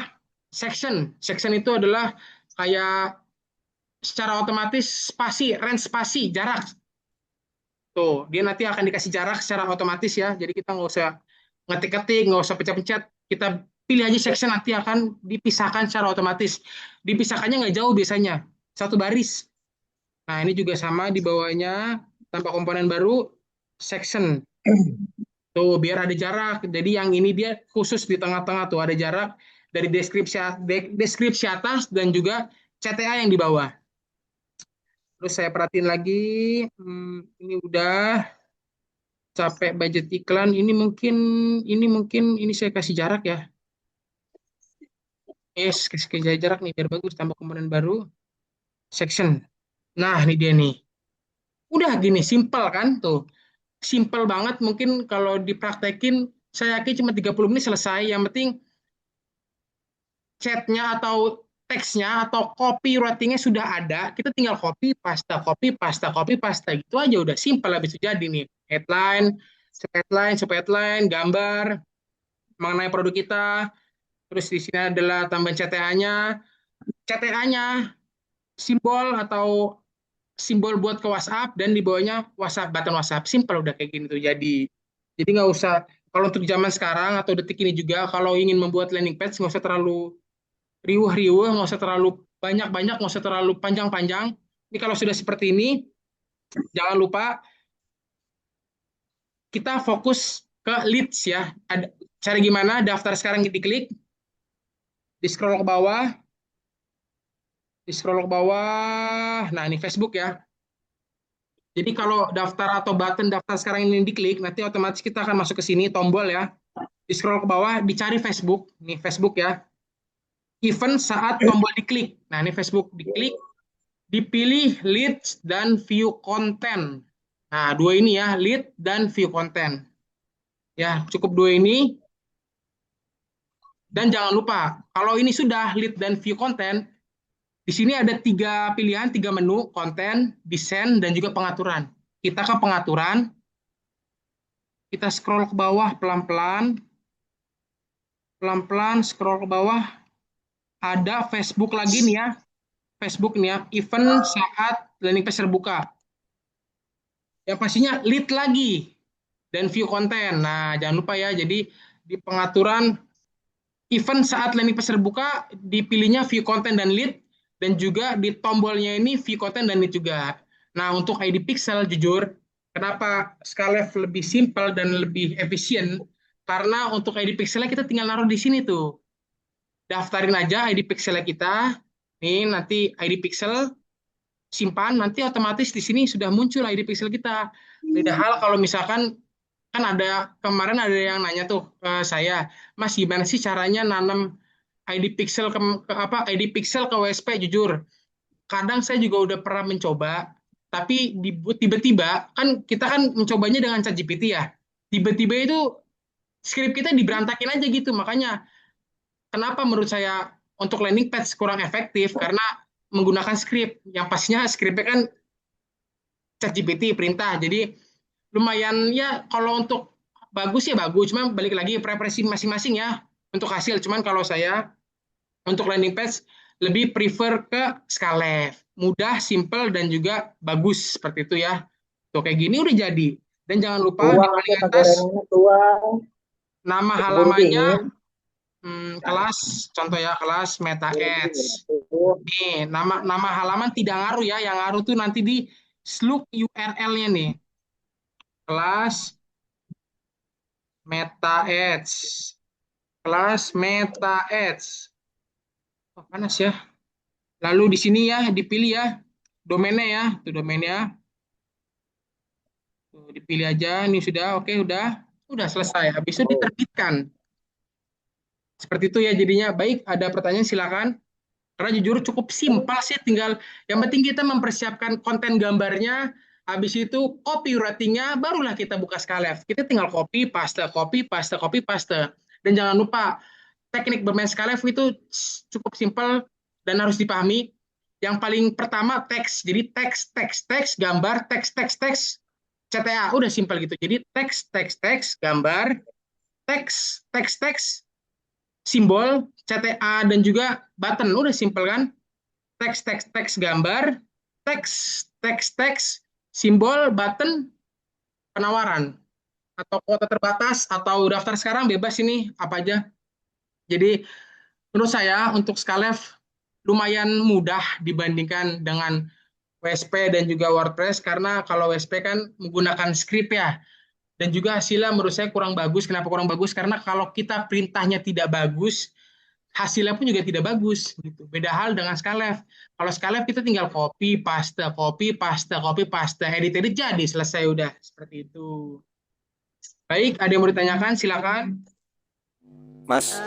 Section. Section itu adalah kayak secara otomatis range spasi, jarak. Tuh, dia nanti akan dikasih jarak secara otomatis ya. Jadi kita nggak usah ngetik-ketik, nggak usah pencet-pencet. Kita pilih aja section, nanti akan dipisahkan secara otomatis. Dipisahkannya nggak jauh biasanya. Satu baris. Nah, ini juga sama di bawahnya, tambah komponen baru, section. Tuh, biar ada jarak. Jadi yang ini dia khusus di tengah-tengah tuh, ada jarak dari deskripsi atas dan juga CTA yang di bawah. Terus saya perhatiin lagi, ini udah capek budget iklan. Ini saya kasih jarak ya. Kasih jarak nih biar bagus, tambah komponen baru, section. Nah, ini dia nih. Udah gini, simple kan tuh. Simple banget, mungkin kalau dipraktekin saya yakin cuma 30 menit selesai. Yang penting chatnya atau teksnya atau copywritingnya sudah ada, kita tinggal copy pasta gitu aja, udah simple, habis itu jadi nih headline, subheadline, gambar mengenai produk kita, terus di sini adalah tambahan CTA-nya, CTA-nya simbol atau simbol buat ke WhatsApp dan di bawahnya WhatsApp, button WhatsApp. Simple udah kayak gini tuh. Jadi nggak usah, kalau untuk zaman sekarang atau detik ini juga, kalau ingin membuat landing page nggak usah terlalu riuh-riuh, nggak usah terlalu banyak-banyak, nggak usah terlalu panjang-panjang. Ini kalau sudah seperti ini, jangan lupa kita fokus ke leads ya. Cara gimana? Daftar sekarang diklik, di scroll ke bawah, Nah, ini Facebook ya. Jadi kalau daftar atau button daftar sekarang ini diklik, nanti otomatis kita akan masuk ke sini, tombol ya. Di scroll ke bawah, dicari Facebook. Nih Facebook ya. Event saat tombol diklik. Nah, ini Facebook diklik, dipilih leads dan view content. Nah, dua ini ya, lead dan view content. Ya, cukup dua ini. Dan jangan lupa, kalau ini sudah lead dan view content, di sini ada 3 pilihan, 3 menu, konten, desain, dan juga pengaturan. Kita ke pengaturan, kita scroll ke bawah pelan-pelan, scroll ke bawah, ada Facebook lagi nih ya, Facebook nih ya, event saat landing page terbuka. Yang pastinya lead lagi, dan view konten. Nah, jangan lupa ya, jadi di pengaturan event saat landing page terbuka, dipilihnya view konten dan lead, dan juga di tombolnya ini view content dan lead juga. Nah, untuk ID Pixel jujur, kenapa Skylive lebih simpel dan lebih efisien? Karena untuk ID Pixelnya kita tinggal naruh di sini tuh. Daftarin aja ID Pixelnya kita. Nih, nanti ID Pixel simpan, nanti otomatis di sini sudah muncul ID Pixel kita. Beda hal kalau misalkan kan kemarin ada yang nanya tuh ke saya, Mas gimana sih caranya nanam ID Pixel ID Pixel ke WSP? Jujur, kadang saya juga udah pernah mencoba, tapi tiba-tiba kan kita kan mencobanya dengan ChatGPT ya. Tiba-tiba itu script kita diberantakin aja gitu. Makanya kenapa menurut saya untuk landing page kurang efektif karena menggunakan script. Yang pastinya scriptnya kan ChatGPT perintah. Jadi lumayan ya, kalau untuk bagus ya bagus, cuma balik lagi preferensi masing-masing ya untuk hasil. Cuman kalau saya untuk landing page lebih prefer ke Skylive. Mudah, simple, dan juga bagus. Seperti itu ya. Tuh, kayak gini udah jadi. Dan jangan lupa di paling atas nama halamannya kelas, contoh ya, kelas Meta Ads. Nih, nama halaman tidak ngaruh ya. Yang ngaruh tuh nanti di slug URL-nya nih. Kelas Meta Ads. Kelas Meta Ads. Oh, panas ya. Lalu di sini ya dipilih ya domainnya ya, tuh domainnya. Tuh, dipilih aja, ini sudah oke, udah selesai. Habis itu diterbitkan. Seperti itu ya jadinya. Baik, ada pertanyaan silakan. Karena jujur cukup simpel sih, tinggal yang penting kita mempersiapkan konten gambarnya, habis itu copywriting-nya, barulah kita buka Skylive. Kita tinggal copy, paste. Dan jangan lupa teknik bermain Skylive itu cukup simpel dan harus dipahami. Yang paling pertama teks. Jadi teks, gambar, teks, CTA. Udah simpel gitu. Jadi teks, gambar, teks, simbol, CTA, dan juga button. Udah simpel kan? Teks, gambar, teks, simbol, button, penawaran. Atau kuota terbatas, atau daftar sekarang bebas ini, apa aja. Jadi menurut saya untuk Skylive lumayan mudah dibandingkan dengan WSP dan juga WordPress, karena kalau WSP kan menggunakan script ya, dan juga hasilnya menurut saya kurang bagus. Kenapa kurang bagus? Karena kalau kita perintahnya tidak bagus, hasilnya pun juga tidak bagus gitu. Beda hal dengan Skylive. Kalau Skylive kita tinggal copy paste, edit jadi selesai udah seperti itu. Baik, ada yang mau ditanyakan silakan. Mas,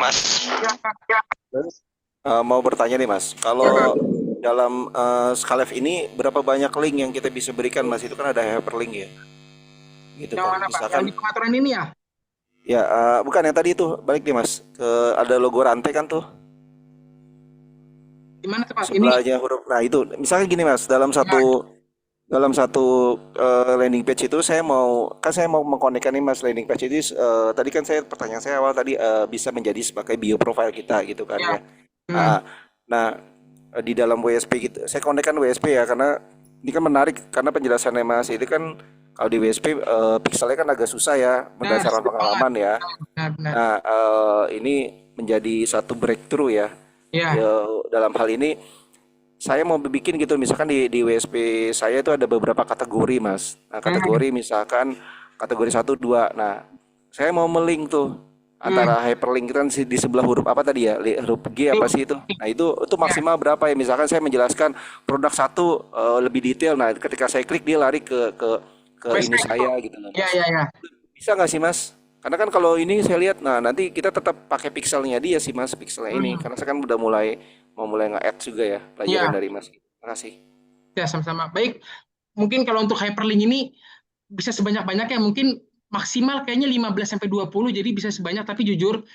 mau bertanya nih Mas, kalau dalam Skylive ini berapa banyak link yang kita bisa berikan Mas? Itu kan ada hyperlink ya, gitu Yang kan? mana Pak? Misalkan, Yang di pengaturan ini ya? ya bukan yang tadi itu, balik nih Mas, ada logo rantai kan tuh, Di mana tuh Pak? Ini sebelahnya huruf. Nah itu, misalnya gini Mas, dalam satu landing page itu saya mau mengkonekkan nih Mas landing page itu tadi kan pertanyaan saya awal tadi bisa menjadi sebagai bio profile kita gitu kan ya. ya. Nah, di dalam WSP gitu. Saya konekkan WSP ya karena ini kan menarik karena penjelasannya Mas itu kan kalau di WSP pixelnya kan agak susah ya Nah, berdasarkan setuju banget. pengalaman ya. Benar-benar. Nah, ini menjadi satu breakthrough ya. Ya, Ya, dalam hal ini saya mau bikin gitu misalkan di WSP saya itu ada beberapa kategori Mas. Nah, kategori misalkan kategori 1 2. Nah, saya mau melink tuh antara hyperlink kan di sebelah huruf apa tadi ya? Huruf G apa sih itu? Nah, itu maksimal berapa ya? Misalkan saya menjelaskan produk satu lebih detail. Nah, ketika saya klik dia lari ke ini saya gitu loh, ya, Mas. ya. Bisa nggak sih Mas? Karena kan kalau ini saya lihat, nah nanti kita tetap pakai pixelnya dia sih Mas, pixelnya ini. Karena saya kan udah mau mulai nge-add juga ya pelajaran Ya, dari Mas. Terima kasih. ya sama-sama. Baik, mungkin kalau untuk hyperlink ini bisa sebanyak-banyaknya, mungkin maksimal kayaknya 15 sampai 20, jadi bisa sebanyak. Tapi jujur,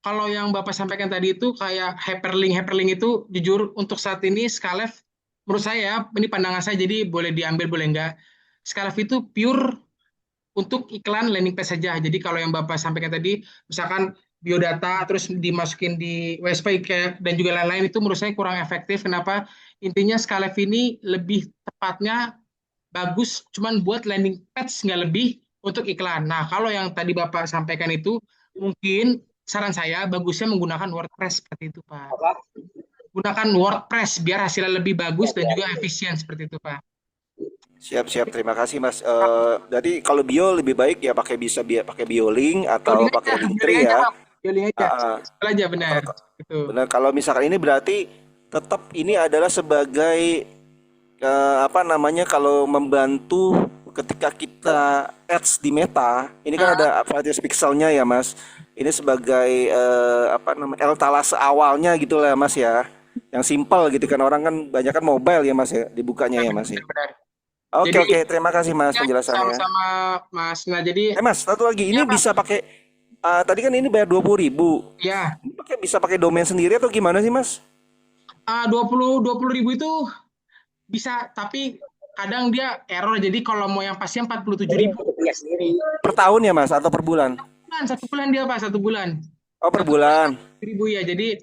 kalau yang Bapak sampaikan tadi itu kayak hyperlink itu jujur untuk saat ini Skalef, menurut saya ini pandangan saya, jadi boleh diambil boleh enggak. Skalef itu pure untuk iklan landing page saja. Jadi kalau yang Bapak sampaikan tadi, misalkan biodata terus dimasukin di WSP dan juga lain-lain, itu menurut saya kurang efektif. Kenapa? Intinya Skalef ini lebih tepatnya bagus cuman buat landing page, nggak lebih untuk iklan. Nah, kalau yang tadi Bapak sampaikan itu, mungkin saran saya bagusnya menggunakan WordPress seperti itu, Pak. Gunakan WordPress biar hasilnya lebih bagus dan juga efisien seperti itu, Pak. Siap, terima kasih Mas. Jadi kalau bio lebih baik ya pakai BioLink atau Bioling pakai aja, Linktree bioling aja, ya. Pak. Bioling aja. Ah, Simpel aja, benar. Gitu. benar. Kalau misalkan ini berarti tetap ini adalah sebagai apa namanya kalau membantu ketika kita ads di Meta, ini kan ada advantage pixelnya ya Mas. Ini sebagai apa namanya etalase awalnya gitu lah Mas ya. Yang simpel gitu kan orang kan banyak kan mobile ya Mas ya dibukanya ya Mas ya. Benar. Oke, Jadi terima kasih Mas ya, penjelasannya. sama-sama Mas. Nah, jadi Mas, satu lagi ini ya, Pak. bisa pakai tadi kan ini bayar 20.000. Ya, Bisa pakai domain sendiri atau gimana sih Mas? 20.000 itu bisa, tapi kadang dia error. Jadi kalau mau yang pasnya 47.000 Punya sendiri. Per tahun ya Mas atau per bulan? satu bulan dia, Pak, 1 bulan. Oh, per bulan. 1.000 ya. Jadi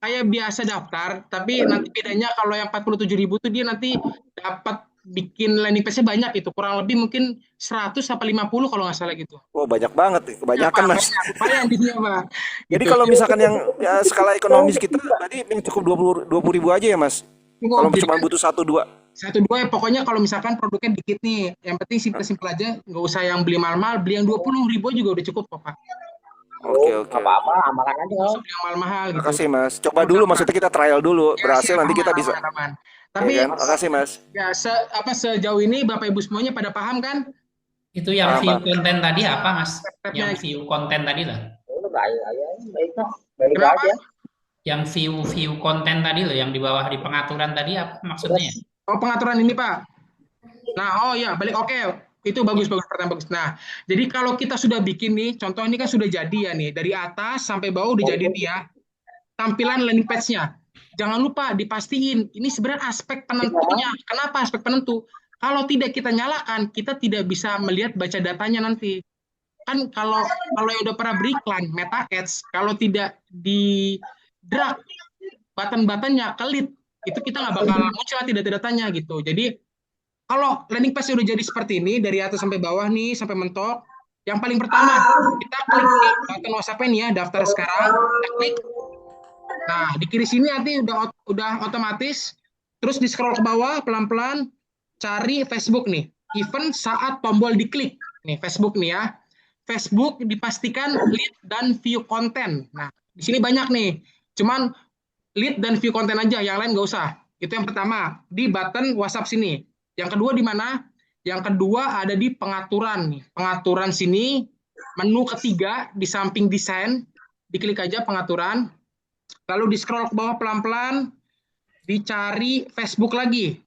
kayak biasa daftar, tapi nanti bedanya kalau yang 47.000 tuh dia nanti dapat bikin landing page-nya banyak, itu kurang lebih mungkin 100 sampai 50 kalau nggak salah gitu. Oh, banyak banget, kebanyakan Ya, Pak, Mas. banyak intinya, Pak. Jadi Gitu. kalau misalkan yang ya, skala ekonomis kita berarti yang cukup 20.000 aja ya Mas. Kalau Jadi cuma butuh 1 2. 1 2 ya, pokoknya kalau misalkan produknya dikit nih, yang penting simpel-simpel aja, nggak usah yang beli mahal-mahal, beli yang 20.000 juga udah cukup kok, Pak. Oke. Apa-apa, amalkan aja. Nggak usah beli yang mahal-mahal gitu. Makasih Mas. Coba dulu maksudnya kita trial dulu. Ya, Berhasil siap, nanti kita aman, bisa. aman. Tapi Ya kan? Makasih Mas. ya sejauh ini Bapak Ibu semuanya pada paham kan? Itu yang Paham, view Pak. konten tadi apa, Mas? Step-stepnya. Yang view konten tadi lah. Baik kok. Baik Kenapa? aja. Yang view konten tadi loh, yang di bawah di pengaturan tadi apa maksudnya? Oh, pengaturan ini, Pak. Nah, oh ya, balik, oke. Itu bagus, pertanyaan bagus. Nah, jadi kalau kita sudah bikin nih, contoh ini kan sudah jadi ya nih, dari atas sampai bawah udah jadi nih ya, tampilan landing page-nya. Jangan lupa dipastiin, ini sebenarnya aspek penentunya. Kenapa aspek penentu? Kalau tidak kita nyalakan, kita tidak bisa melihat baca datanya nanti. Kan kalau yang udah pernah beriklan, Meta Ads, kalau tidak di drag button-buttonnya ke lead, itu kita nggak bakal muncul nanti data-datanya gitu. Jadi kalau landing page udah jadi seperti ini, dari atas sampai bawah nih, sampai mentok, yang paling pertama, kita klik nih, button WhatsApp-nya nih ya, daftar sekarang, kita klik. Nah, di kiri sini nanti udah otomatis, terus di scroll ke bawah, pelan-pelan, cari Facebook nih, event saat tombol diklik. Nih, Facebook nih ya. Facebook dipastikan lead dan view konten. Nah, di sini banyak nih, cuman lead dan view konten aja, yang lain nggak usah. Itu yang pertama, di button WhatsApp sini. Yang kedua di mana? Yang kedua ada di pengaturan nih. Pengaturan sini, menu ketiga di samping desain, diklik aja pengaturan. Lalu di scroll ke bawah pelan-pelan, dicari Facebook lagi.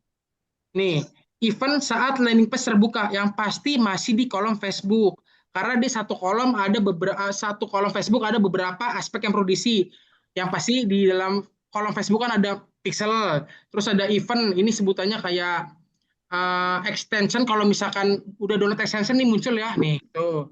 Nih, event saat landing page terbuka, yang pasti masih di kolom Facebook. Karena di satu kolom Facebook ada beberapa aspek yang perlu diisi. Yang pasti di dalam kolom Facebook kan ada pixel, terus ada event, ini sebutannya kayak extension. Kalau misalkan udah download extension nih muncul ya, nih tuh,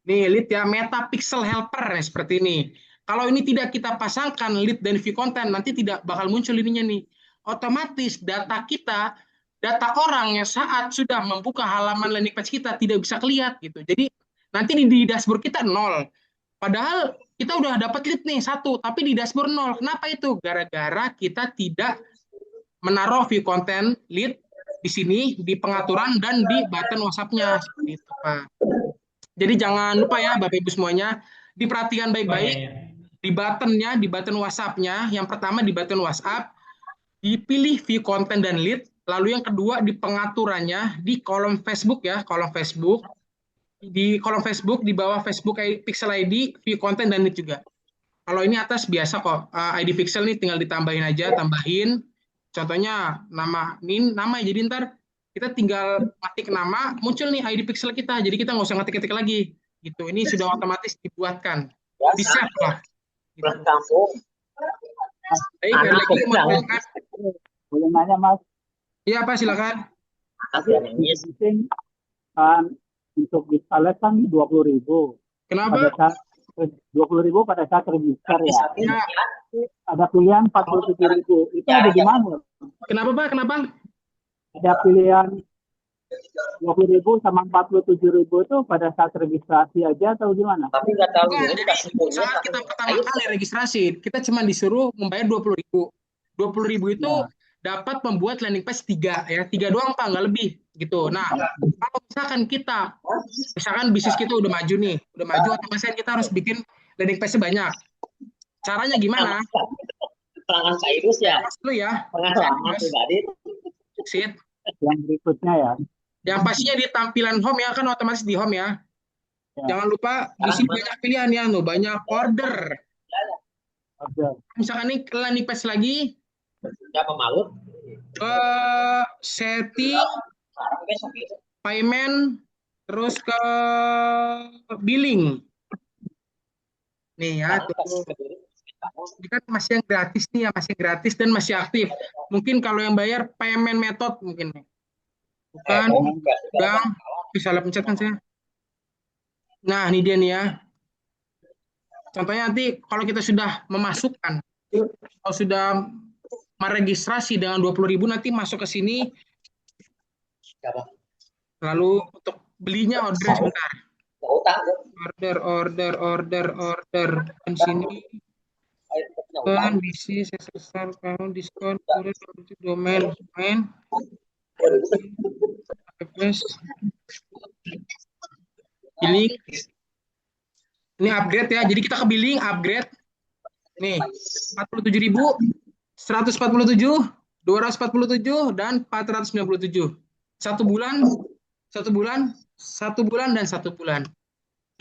nih lead ya, Meta Pixel Helper nih, seperti ini. Kalau ini tidak kita pasangkan lead dan view content, nanti tidak bakal muncul ininya nih. otomatis data kita, data orang yang saat sudah membuka halaman landing page kita tidak bisa kelihatan gitu. Jadi nanti di dashboard kita nol. Padahal kita udah dapat lead nih satu, tapi di dashboard nol. Kenapa itu? Gara-gara kita tidak menaruh view content lead di sini, di pengaturan dan di button WhatsApp-nya seperti itu, Pak. Jadi jangan lupa ya Bapak Ibu semuanya, diperhatikan Oh iya, baik-baik iya. di buttonnya, di button WhatsApp-nya. Yang pertama di button WhatsApp, dipilih view content dan lead. Lalu yang kedua di pengaturannya di kolom Facebook ya, kolom Facebook. Di kolom Facebook di bawah Facebook Pixel ID, view content dan lead juga. Kalau ini atas biasa kok, ID Pixel nih tinggal ditambahin aja, tambahin. Contohnya nama ini nama, jadi ntar kita tinggal ketik nama, muncul nih ID Pixel kita. Jadi kita nggak usah ngetik-ketik lagi. Gitu. Ini sudah otomatis dibuatkan. Di save lah. Gitu. Pulang kampung. Baik, ada Anak lagi yang mau kecil. ditanyakan? Boleh nanya Mas, Iya, Pak, silakan. tapi bising kan untuk Bisales kan 20.000. Pada Kenapa? saat 20.000 pada saat register ya. Ya, Ada pilihan 47.000. Itu ada di mana? kenapa, Pak? Kenapa? Ada pilihan 20.000 sama 47.000 itu pada saat registrasi aja atau gimana? Tapi nggak tahu Bukan, ini jadi kasih punya. saat kita pertama kali registrasi, kita cuma disuruh membayar 20.000. 20.000 itu Ya. dapat membuat landing page 3 ya, 3 doang Pak, nggak lebih gitu. Nah, kalau misalkan bisnis kita udah maju nih, otomatis kita harus bikin landing page banyak. Caranya gimana? Pelanggan Kairus ya. Mas dulu ya, Pengalaman pribadi. Sit. Yang berikutnya ya. Yang pastinya di tampilan home ya, kan otomatis di home ya. Ya. Jangan lupa di sini banyak pilihan ya, tuh banyak order. Oke. Misalkan nih landing page lagi, Siapa malu? ke setting, Besok itu. payment, terus ke billing. Nih ya, tuh. Ini kan masih yang gratis nih ya, masih gratis dan masih aktif. Mungkin kalau yang bayar payment method mungkin nih. Bukan, bang, bisa pencet kan saya. Nah, ini dia nih ya. Contohnya nanti kalau kita sudah memasukkan, kalau sudah meregistrasi dengan 20.000 nanti masuk ke sini. Lalu untuk belinya order sebentar. Order. Di sini kan bisi sesar kalau diskon domain address billing. Ini upgrade ya. Jadi kita ke billing upgrade. Nih, 47.000, 147, 247 dan 497. 1 bulan, 1 bulan, 1 bulan dan 1 bulan.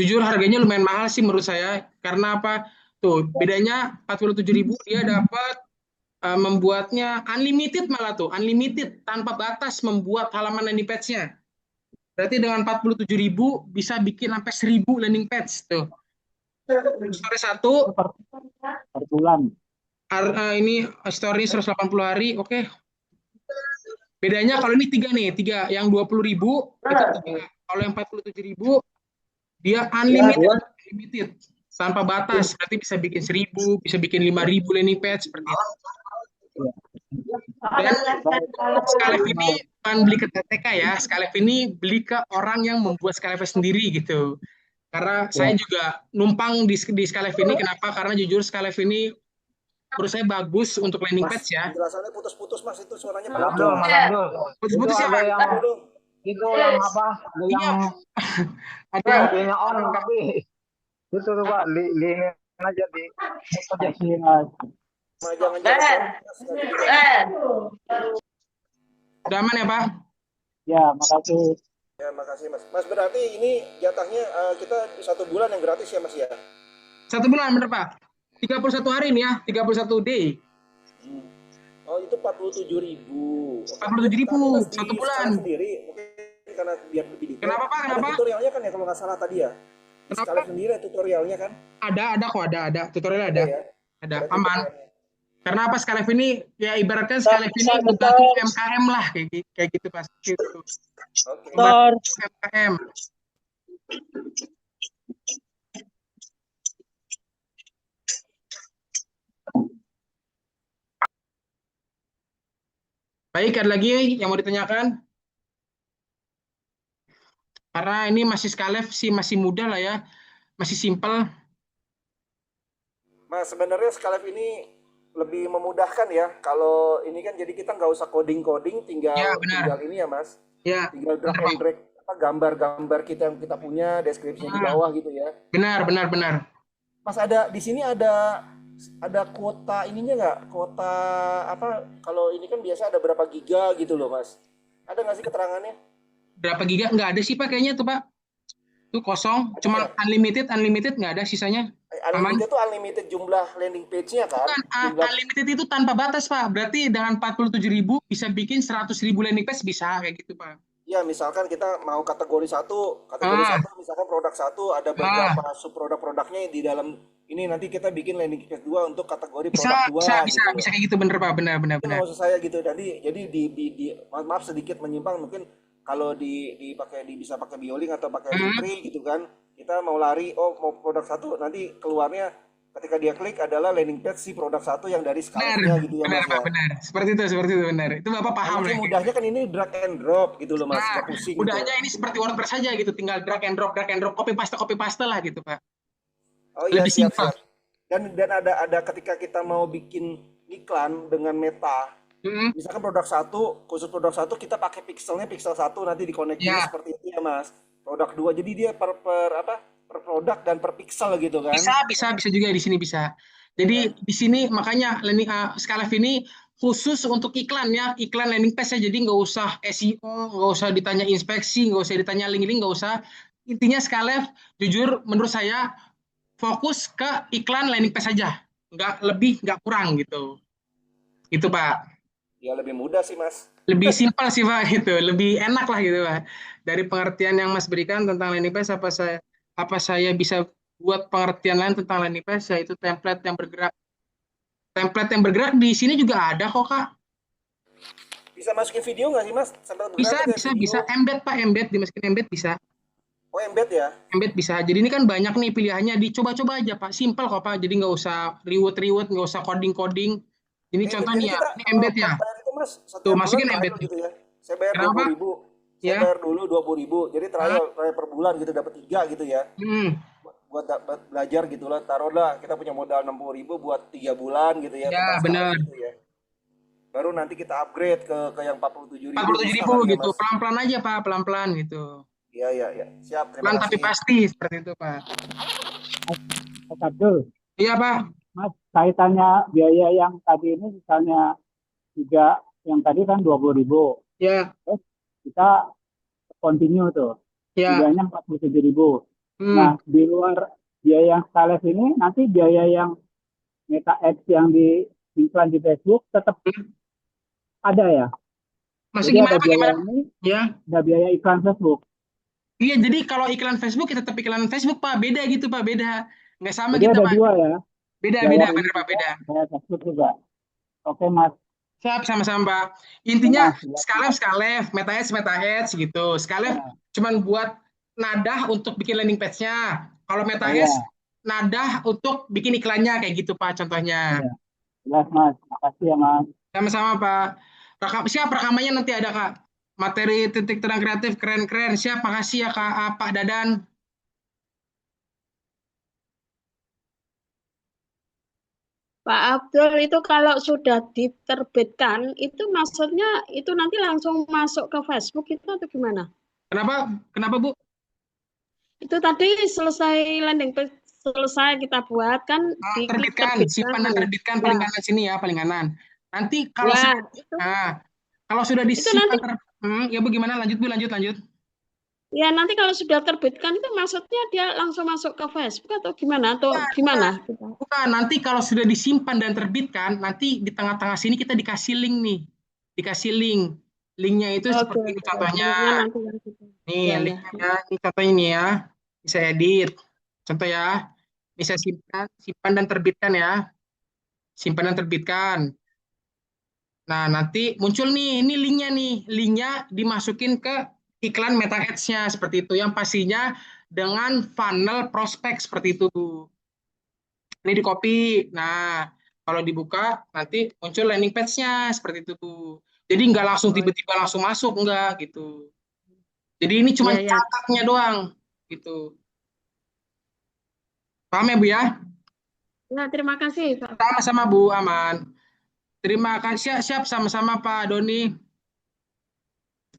Jujur harganya lumayan mahal sih menurut saya. Karena apa? Tuh, bedanya 47.000 dia dapat membuatnya unlimited malah tuh, unlimited tanpa batas membuat halaman landing page-nya. Berarti dengan 47.000 bisa bikin sampai 1.000 landing page tuh. Story 1 Per bulan. ini story 180 hari, oke. Bedanya kalau ini 3 nih, 3 yang 20.000 itu 3. Kalau yang 47.000 dia unlimited tanpa batas, berarti bisa bikin 1.000, bisa bikin 5.000 landing page seperti itu. Dan Skylive ini bukan beli ke TTK ya, Skylive ini beli ke orang yang membuat Skylive sendiri gitu. Karena saya juga numpang di Skylive ini, kenapa? Karena jujur Skylive ini menurut saya bagus untuk landing page ya. Penjelasannya putus-putus Mas, itu suaranya Pak. Putus-putus ya Pak? Itu yang apa? Iya. Ada yang Linknya on tapi itu tuh Pak, link aja di udah aman ya Pak? Ya, makasih. Ya, makasih Mas. Mas berarti ini jatahnya kita 1 bulan yang gratis ya Mas ya? 1 bulan bener Pak? 31 hari nih ya, 31 day. Oh itu 47.000. 47.000 1 bulan. Sendiri, mungkin karena biar lebih detail. Kenapa Pak? Kenapa? Ada tutorialnya kan ya kalau nggak salah tadi ya? Sekali sendiri tutorialnya kan? Ada kok, ada. Tutorialnya ada. Ya? Ada, aman. Karena apa, Skylive ini, ya ibaratkan Skylive ini membantu UMKM lah, kayak gitu pasti. Membantu UMKM. Baik, ada lagi yang mau ditanyakan? Karena ini masih Skalev sih masih muda lah ya, masih simpel. Mas, sebenarnya Skalep ini lebih memudahkan ya. Kalau ini kan jadi kita nggak usah coding-coding, tinggal Ya, tinggal benar. ini ya Mas, Ya, tinggal drag benar, and Pak. drag apa gambar-gambar kita yang kita punya, deskripsinya di Hmm, bawah gitu ya. benar, benar, benar. Mas, ada di sini ada kuota ininya nggak? Kuota apa? Kalau ini kan biasa ada berapa giga gitu loh Mas. Ada nggak sih keterangannya? Berapa giga? Nggak ada sih, Pak, kayaknya tuh, Pak. Itu kosong. Ada Cuma ya? unlimited nggak ada sisanya. Aman. Unlimited tuh unlimited jumlah landing page-nya kan? Bukan, Jumlah. unlimited itu tanpa batas, Pak. Berarti dengan 47.000 bisa bikin 100.000 landing page bisa kayak gitu, Pak. Ya, misalkan kita mau kategori Ah, satu misalkan produk satu ada ah, beberapa sub produk-produknya di dalam ini nanti kita bikin landing page 2 untuk kategori bisa, produk bisa, 2 bisa, gitu loh. bisa kayak gitu, bener, Pak. Benar, benar, Itu benar. maksud saya gitu. Jadi maaf sedikit menyimpang mungkin kalau bisa pakai Bioling atau pakai Hmm. Linktree gitu kan. Kita mau lari mau produk satu nanti keluarnya ketika dia klik adalah landing page si produk satu yang dari Benar, Skalefnya gitu ya benar, Mas Pak, ya. benar. Seperti itu, benar. Itu Bapak Nah, paham lah. makanya mudahnya kan ini drag and drop gitu loh Mas, Nah, nggak pusing gitu. udahnya ini seperti WordPress saja gitu, tinggal drag and drop, copy paste lah gitu, Pak. Oh iya, Lebih siap simpel. siap. Dan ada ketika kita mau bikin iklan dengan Meta, Hmm. misalkan produk satu, khusus produk satu kita pakai pixelnya pixel satu nanti dikoneksinya Ya, seperti itu ya Mas. Produk dua, jadi dia per produk dan per pixel gitu kan. bisa juga di sini bisa. Ya. Jadi di sini makanya Skalef ini khusus untuk iklan ya, iklan landing page ya. Jadi nggak usah SEO, nggak usah ditanya inspeksi, nggak usah ditanya link-link, nggak usah. Intinya Skalef, jujur menurut saya fokus ke iklan landing page saja, nggak lebih, nggak kurang gitu. Itu Pak. Ya lebih mudah sih Mas. Lebih simpel sih Pak gitu, lebih enak lah gitu Pak. Dari pengertian yang Mas berikan tentang landing page, apa saya bisa buat pengertian lain tentang landing page, yaitu template yang bergerak. Template yang bergerak di sini juga ada kok Kak. Bisa masukin video nggak sih Mas? Sampai Bisa, bergerak kayak bisa, video. bisa. Embed Pak, embed, dimasukin embed bisa. Oh embed ya? Embed bisa. Jadi ini kan banyak nih pilihannya, dicoba-coba aja Pak. Simple kok Pak, jadi nggak usah ribut-ribut, nggak usah coding-coding. Ini contoh Jadi nih ya, kita ini kalau embed ya. kalau bayar itu Mas Tuh, setiap bulan masukin trial embed nih. gitu ya. Saya bayar dua Kenapa? puluh ribu. Saya Ya. bayar dulu 20.000. Jadi Hah? trial per bulan gitu dapat 3 gitu ya. Hmm. Buat belajar gitu lah, taruhlah kita punya modal 60.000 buat 3 bulan gitu ya Ya, tentang Skalep benar. gitu ya, baru nanti kita upgrade ke yang 47.000 bisa 47.000 kali ya gitu. Mas. Pelan-pelan aja Pak, pelan-pelan gitu. Iya iya iya, siap, terima Pelan tapi kasih. pasti seperti itu Pak. Mas, Mas Abdul, Iya Pak. Mas, kaitannya biaya yang tadi ini misalnya tiga, yang tadi kan 20.000. Ya, Terus kita continue tuh, ya. biayanya 47.000. Hmm. Nah, di luar biaya yang Scarlett ini, nanti biaya yang Meta Ads yang di iklan di Facebook tetap ada ya? Masih Jadi gimana ada Pak? biaya Gimana? ini, Ya. ada biaya iklan Facebook. Iya, jadi kalau iklan Facebook ya tetap iklan Facebook Pak. Beda gitu Pak, beda. Nggak sama Jadi gitu ada Pak. dua ya, Beda, biaya beda, ini bener Pak, juga, beda. biaya Facebook juga. Oke Mas, Siap, sama-sama Pak. ya Intinya Mas, jelas Skalef, Mas. Skalef, Meta Ads gitu. Skalef Ya, cuman buat nadah untuk bikin landing page-nya. Kalau Meta oh Ads ya, nadah untuk bikin iklannya kayak gitu Pak contohnya. ya, jelas Mas. Makasih ya Mas. Sama-sama Pak. Siap rekamannya nanti ada Kak. Materi titik terang kreatif keren-keren. Siap, makasih ya Kak, Pak Dadan. Pak Abdul, itu kalau sudah diterbitkan, itu maksudnya itu nanti langsung masuk ke Facebook itu atau gimana? Kenapa? Kenapa Bu? Itu tadi selesai landing page, selesai kita buat kan diklik Terbitkan, terbitkan. simpan dan terbitkan Ya, paling kanan sini ya, paling kanan. Nanti kalau ya sudah, itu, nah, kalau sudah itu nanti disimpan ya Bu gimana? Lanjut Bu, lanjut. ya nanti kalau sudah terbitkan itu maksudnya dia langsung masuk ke Facebook atau gimana atau Bukan, gimana? bukan. Nanti kalau sudah disimpan dan terbitkan, nanti di tengah-tengah sini kita dikasih link nih, dikasih link. Linknya itu Oke, seperti ini oke. contohnya. Linknya nanti yang gitu. Nih Ya, ya. linknya, ini contohnya ini ya. Bisa edit. Contoh ya, bisa simpan dan terbitkan ya. Simpan dan terbitkan. Nah, nanti muncul nih, ini linknya nih. Linknya dimasukin ke iklan Meta Ads-nya seperti itu. Yang pastinya dengan funnel prospek seperti itu. Ini di copy. Nah, kalau dibuka nanti muncul landing page-nya seperti itu. Jadi nggak langsung Oh, tiba-tiba langsung masuk, enggak gitu. Jadi ini cuma iya, ya. catatnya doang gitu. Paham ya Bu ya? Ya, terima kasih, Pak. Sama-sama Bu, aman. Terima kasih, siap sama-sama Pak Doni.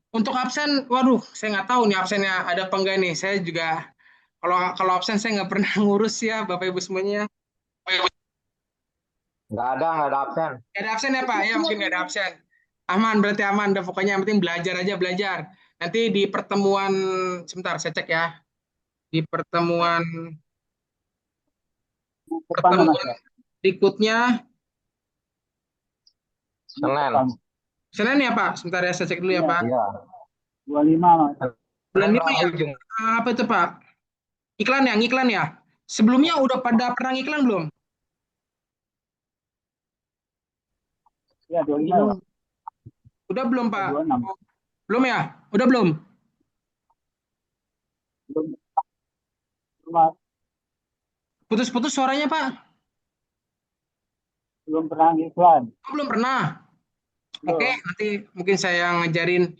Untuk absen, waduh, saya nggak tahu nih absennya ada apa enggak nih. Saya juga kalau kalau absen saya nggak pernah ngurus ya Bapak Ibu semuanya. Nggak ada absen. Nggak ada absen ya Pak? Ya mungkin nggak ada absen. Aman, berarti aman. Udah pokoknya yang penting belajar aja belajar. Nanti di pertemuan, sebentar saya cek ya. Di pertemuan Depannya Mas ya. berikutnya, Senin. Senin ya Pak? Sebentar ya saya cek dulu ya Iya, Pak. Iya. 25 Mas. Bulan Senin 5 ya? ujung. Apa itu Pak? Iklan ya? Sebelumnya udah pada pernah iklan belum? Iya, 25 ya, Pak. Udah belum Pak? 26. Belum ya? Udah belum? Belum, Mas. Putus-putus suaranya Pak? Belum pernah iklan. Oh, belum pernah. Oke, Belum. nanti mungkin saya ngajarin.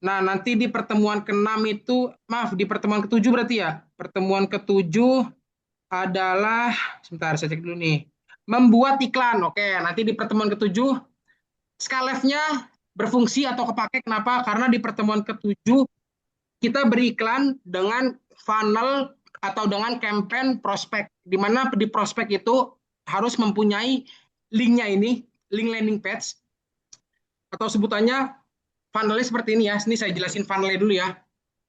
Nah, nanti di pertemuan ke-6 itu, maaf, di pertemuan ke-7 berarti ya. Pertemuan ke-7 adalah, sebentar saya cek dulu nih. Membuat iklan. Oke, nanti di pertemuan ke-7 Skalefnya berfungsi atau kepake kenapa? Karena di pertemuan ke-7 kita beriklan dengan funnel atau dengan campaign prospek, di mana di prospek itu harus mempunyai linknya ini, link landing page, atau sebutannya funnelnya seperti ini ya. Ini saya jelasin funnelnya dulu ya.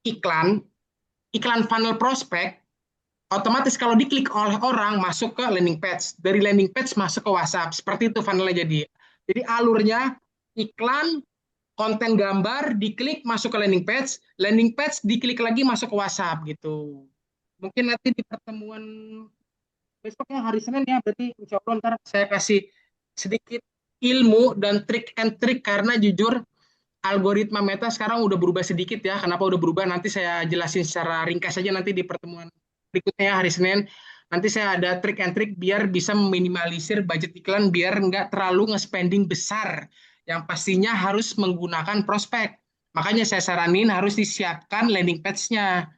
Iklan funnel prospek, otomatis kalau diklik oleh orang masuk ke landing page. Dari landing page masuk ke WhatsApp. Seperti itu funnelnya jadi. Jadi alurnya iklan, konten gambar, diklik masuk ke landing page diklik lagi masuk ke WhatsApp gitu. Mungkin nanti di pertemuan besoknya hari Senin ya, berarti insya Allah ntar saya kasih sedikit ilmu dan trik and trik karena jujur algoritma Meta sekarang udah berubah sedikit ya. Kenapa udah berubah? Nanti saya jelasin secara ringkas saja nanti di pertemuan berikutnya hari Senin. Nanti saya ada trik and trik biar bisa meminimalisir budget iklan biar nggak terlalu nge-spending besar. Yang pastinya harus menggunakan prospek. Makanya saya saranin harus disiapkan landing page-nya.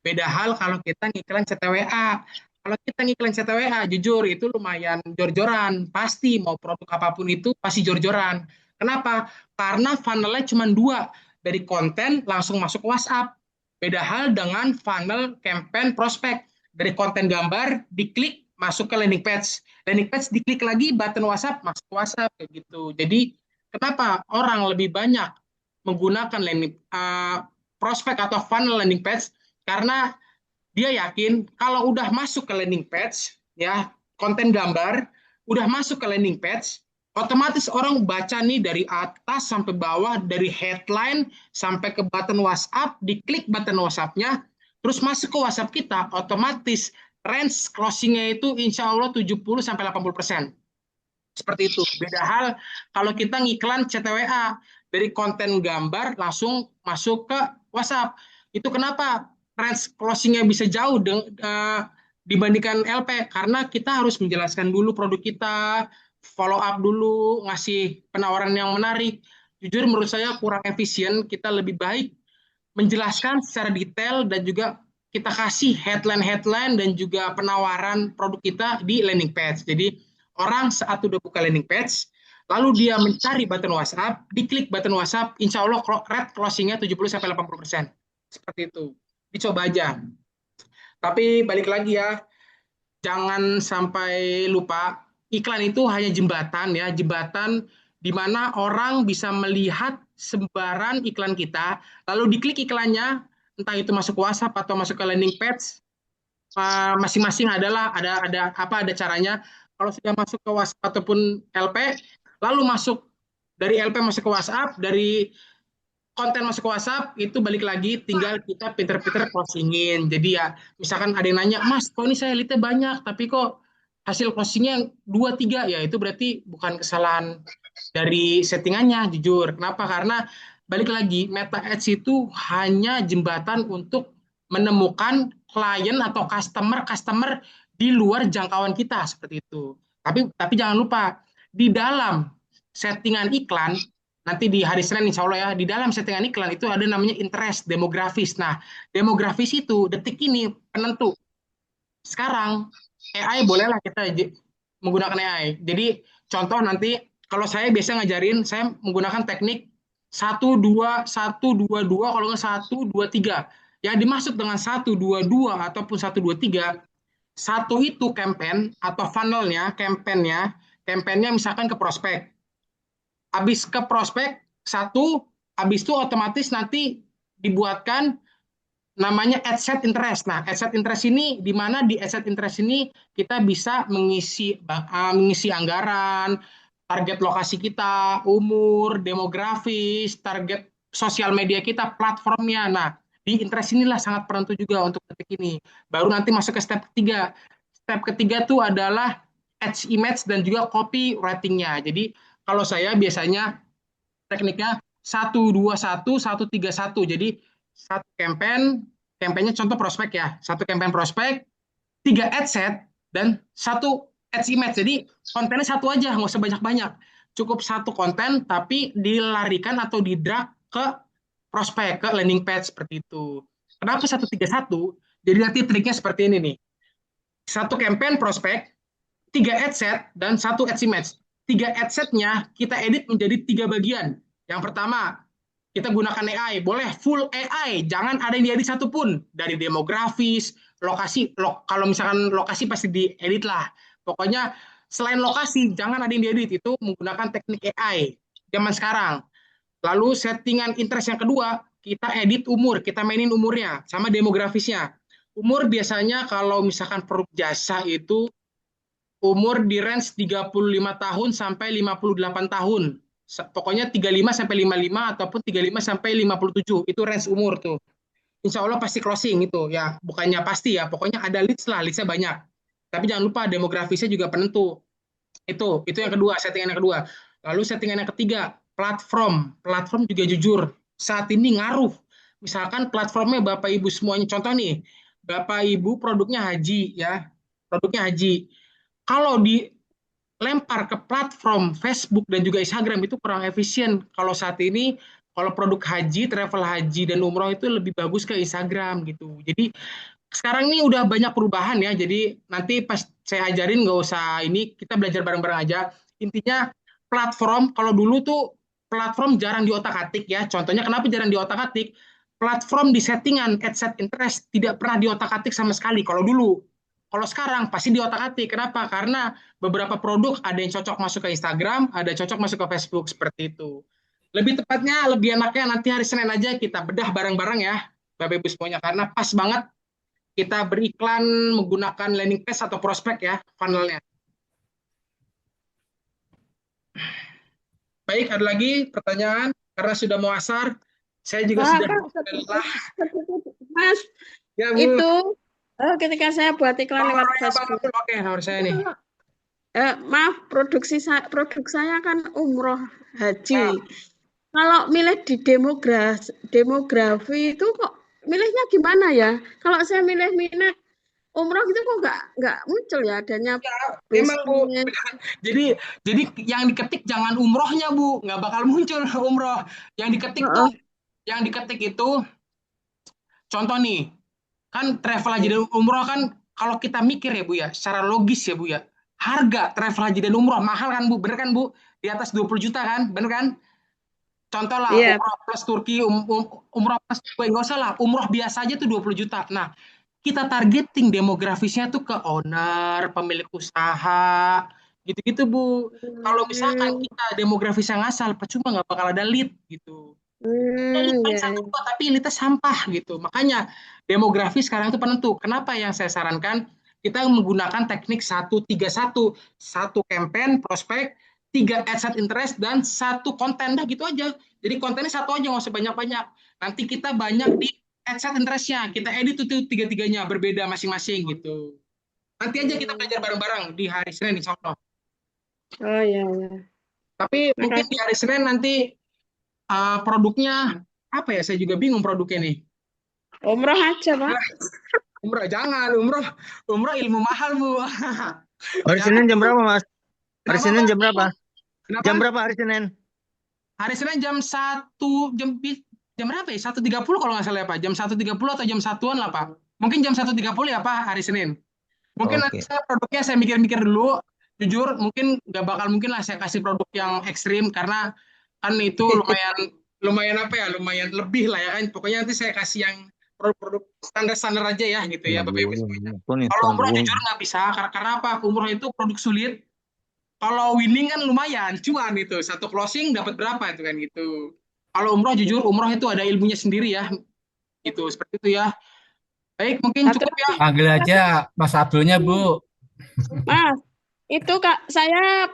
Beda hal kalau kita ngiklan CTWA. Kalau kita ngiklan CTWA, jujur itu lumayan jor-joran. Pasti mau produk apapun itu pasti jor-joran. Kenapa? Karena funnelnya cuma 2. Dari konten langsung masuk ke WhatsApp. Beda hal dengan funnel campaign prospek. Dari konten gambar, diklik, masuk ke landing page. Landing page diklik lagi, button WhatsApp, masuk ke WhatsApp. Kayak gitu. Jadi, kenapa orang lebih banyak menggunakan prospek atau funnel landing page? Karena dia yakin kalau udah masuk ke landing page, ya konten gambar, udah masuk ke landing page, otomatis orang baca nih dari atas sampai bawah, dari headline sampai ke button WhatsApp, diklik button WhatsApp-nya, terus masuk ke WhatsApp kita, otomatis range closing-nya itu insya Allah 70-80%. Seperti itu. Beda hal kalau kita ngiklan CTWA, dari konten gambar langsung masuk ke WhatsApp. Itu kenapa range closing-nya bisa jauh dibandingkan LP? Karena kita harus menjelaskan dulu produk kita, follow up dulu, ngasih penawaran yang menarik. Jujur menurut saya kurang efisien, kita lebih baik menjelaskan secara detail dan juga kita kasih headline-headline dan juga penawaran produk kita di landing page. Jadi orang saat udah buka landing page, lalu dia mencari button WhatsApp, diklik button WhatsApp, insya Allah rate closing-nya 70-80%. Seperti itu. Dicoba aja. Tapi balik lagi ya, jangan sampai lupa, iklan itu hanya jembatan ya, jembatan di mana orang bisa melihat sebaran iklan kita, lalu diklik iklannya, entah itu masuk WhatsApp atau masuk ke landing page, masing-masing ada caranya. Kalau sudah masuk ke WhatsApp ataupun LP, lalu masuk dari LP masuk ke WhatsApp, dari konten masuk ke WhatsApp, itu balik lagi tinggal kita pinter-pinter closingin. Jadi ya, misalkan ada yang nanya, Mas, kok ini saya lead-nya banyak, tapi kok hasil closingnya 2-3, ya itu berarti bukan kesalahan dari settingannya, jujur. Kenapa? Karena balik lagi, Meta Ads itu hanya jembatan untuk menemukan klien atau customer di luar jangkauan kita, seperti itu. Tapi jangan lupa, di dalam settingan iklan, nanti di hari Senin insya Allah ya, di dalam settingan iklan itu ada namanya interest demografis. Nah, demografis itu detik ini penentu. Sekarang AI bolehlah kita menggunakan AI. Jadi contoh nanti kalau saya biasa ngajarin, saya menggunakan teknik 1 2 1 2 2, kalau nggak 1 2 3. Yang dimaksud dengan 1 2 2 ataupun 1 2 3, satu itu campaign atau funnelnya, campaignnya misalkan ke prospek. Habis ke prospek satu, habis itu otomatis nanti dibuatkan namanya ad set interest. Nah, ad set interest ini di mana di ad set interest ini kita bisa mengisi anggaran, target lokasi kita, umur, demografis, target sosial media kita, platformnya. Nah, di interest inilah sangat penentu juga untuk detik ini. Baru nanti masuk ke step ketiga. Step ketiga tuh adalah ads image dan juga copy writing-nya. Jadi kalau saya biasanya tekniknya 1 2 1 1 3 1. Jadi satu campaign-nya contoh prospek ya. Satu campaign prospek, 3 ad set, dan 1 ads image. Jadi kontennya satu aja, nggak usah banyak-banyak. Cukup satu konten, tapi dilarikan atau di-drag ke prospek, ke landing page seperti itu. Kenapa 1 3 1? Jadi nanti triknya seperti ini nih. Satu campaign prospek, 3 ad set, dan 1 ads image. 3 ad setnya kita edit menjadi 3 bagian. Yang pertama, kita gunakan AI. Boleh full AI, jangan ada yang diedit satupun. Dari demografis, lokasi, kalau misalkan lokasi pasti diedit lah. Pokoknya selain lokasi, jangan ada yang diedit. Itu menggunakan teknik AI zaman sekarang. Lalu settingan interest yang kedua, kita edit umur, kita mainin umurnya, sama demografisnya. Umur biasanya kalau misalkan produk jasa itu umur di range 35 tahun sampai 58 tahun. Pokoknya 35 sampai 55 ataupun 35 sampai 57. Itu range umur tuh. Insya Allah pasti closing itu ya. Bukannya pasti ya, pokoknya ada leads lah, leadsnya banyak. Tapi jangan lupa demografisnya juga penentu. Itu yang kedua, settingan yang kedua. Lalu settingan yang ketiga, platform. Platform juga jujur, saat ini ngaruh. Misalkan platformnya Bapak Ibu semuanya, contoh nih, Bapak Ibu produknya haji ya, produknya haji. Kalau dilempar ke platform Facebook dan juga Instagram itu kurang efisien. Kalau saat ini, kalau produk haji, travel haji dan umroh itu lebih bagus ke Instagram gitu. Jadi sekarang ini udah banyak perubahan ya. Jadi nanti pas saya ajarin nggak usah ini, kita belajar bareng-bareng aja. Intinya platform, kalau dulu tuh platform jarang diotak-atik ya. Contohnya kenapa jarang diotak-atik? Platform di settingan ad set interest tidak pernah diotak-atik sama sekali kalau dulu. Kalau sekarang pasti diotak-atik. Kenapa? Karena beberapa produk ada yang cocok masuk ke Instagram, ada yang cocok masuk ke Facebook seperti itu. Lebih tepatnya, lebih enaknya nanti hari Senin aja kita bedah bareng-bareng ya, Bapak Ibu semuanya. Karena pas banget kita beriklan menggunakan landing page atau prospek ya, funnelnya. Baik, ada lagi pertanyaan? Karena sudah mau asar, saya juga sudah lelah. Mas, Ya, Bu. itu ketika saya buat iklan lewat Facebook. Oke, nomor saya nih. Maaf, produk saya kan umroh haji. Kalau milih di demografi itu kok milihnya gimana ya? Kalau saya milih umroh itu kok nggak muncul ya adanya. Memang Bu. Jadi yang diketik jangan umrohnya Bu, nggak bakal muncul umroh. Yang diketik itu contoh nih, kan travel haji dan umroh kan kalau kita mikir ya Bu ya, secara logis ya Bu ya, harga travel haji dan umroh mahal kan Bu, bener kan Bu? Di atas 20 juta kan, bener kan? Contoh lah, umroh plus Turki, umroh plus Dubai, nggak usah lah, umroh biasa aja tuh 20 juta. Nah, kita targeting demografisnya tuh ke owner, pemilik usaha, gitu-gitu Bu. Kalau misalkan kita demografisnya ngasal, percuma nggak bakal ada lead gitu. Lead satu tapi leadnya sampah gitu. Makanya demografi sekarang itu penentu. Kenapa yang saya sarankan kita menggunakan teknik 1 3 1, satu campaign prospek, 3 ad set interest, dan 1 konten, dah gitu aja. Jadi kontennya satu aja, nggak usah banyak-banyak. Nanti kita banyak di ad set interest-nya, kita edit itu 3-3-nya berbeda masing-masing gitu. Nanti aja kita belajar bareng-bareng di hari Senin insya Allah. Oh iya. Tapi mungkin di hari Senin nanti produknya apa ya? Saya juga bingung produknya nih. Umroh aja Pak. Umroh jangan, umroh ilmu mahal Bu. Hari Senin jam berapa Mas? Hari Senin jam berapa? Kenapa? Jam berapa hari Senin? hari Senin jam berapa ya? 1.30 kalau nggak salah ya Pak. Jam 1.30 atau jam 1-an lah Pak. Mungkin jam 1.30 ya Pak hari Senin. Mungkin nanti Oke. saya produknya saya mikir-mikir dulu. Jujur mungkin nggak bakal mungkin lah saya kasih produk yang ekstrim karena kan itu lumayan lumayan apa ya? Lumayan lebih lah ya kan. Pokoknya nanti saya kasih yang produk-produk standar-standar aja ya gitu ya Bapak Ibu semuanya. Kalau umroh jujur nggak bisa karena apa? Umroh itu produk sulit. Kalau winning kan lumayan, cuan itu satu closing dapat berapa itu kan gitu. Kalau umroh jujur umroh itu ada ilmunya sendiri ya, gitu seperti itu ya. Baik, mungkin Satu cukup ya. lagi, Panggil aja Mas Abdulnya, Bu. Mas, itu Kak, saya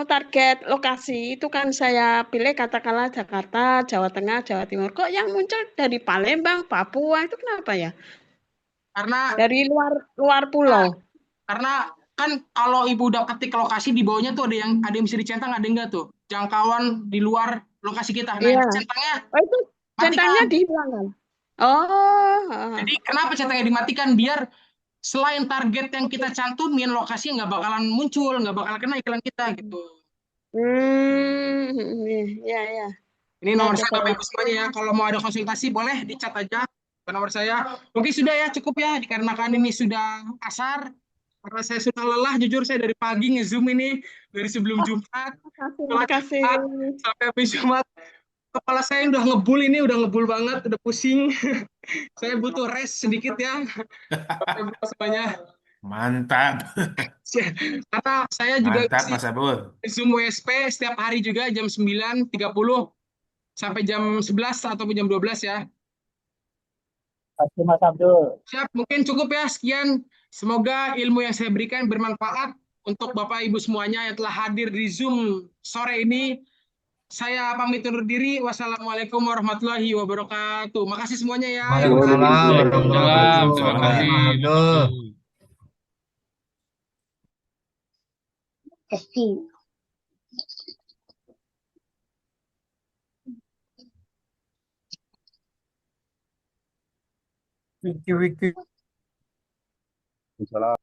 target lokasi itu kan saya pilih katakanlah Jakarta, Jawa Tengah, Jawa Timur. Kok yang muncul dari Palembang, Papua itu kenapa ya? Karena Dari luar luar pulau. karena kan kalau ibu udah ketik lokasi di bawahnya tuh ada yang bisa dicentang, ada yang enggak tuh. Jangkauan di luar lokasi kita. Nah, Iya. itu centangnya Oh itu centangnya matikan. dihilangkan. Oh, Jadi kenapa centangnya dimatikan? Biar selain target yang kita cantumin, lokasi nggak bakalan muncul, nggak bakal kena iklan kita gitu. ya ya. Ini Ya nomor saya coba Bapak lah. Ibu semuanya ya. Kalau mau ada konsultasi boleh dicat aja ke nomor saya. Oke sudah ya cukup ya dikarenakan ini sudah asar. Karena saya sudah lelah jujur saya dari pagi nge-zoom ini dari sebelum Jumat, setelah Makasih. Jumat sampai habis Jumat. Kepala saya udah ngebul ini, udah ngebul banget, udah pusing. Saya butuh rest sedikit ya. Bapak Ibu semuanya. Mantap. Karena saya juga Mantap, Mas Abdul. Zoom WSP setiap hari juga jam 9.30 sampai jam 11 ataupun jam 12 ya. Pasti Mas Abdul. Siap, mungkin cukup ya sekian. Semoga ilmu yang saya berikan bermanfaat untuk Bapak Ibu semuanya yang telah hadir di Zoom sore ini. Saya pamit undur diri. Wassalamualaikum warahmatullahi wabarakatuh. Makasih semuanya ya. Waalaikumsalam warahmatullahi Waalaikumsalam. wabarakatuh. Terima Makasih, kasih. Mas Abdul. Kasih. Wiki, wiki. Salam.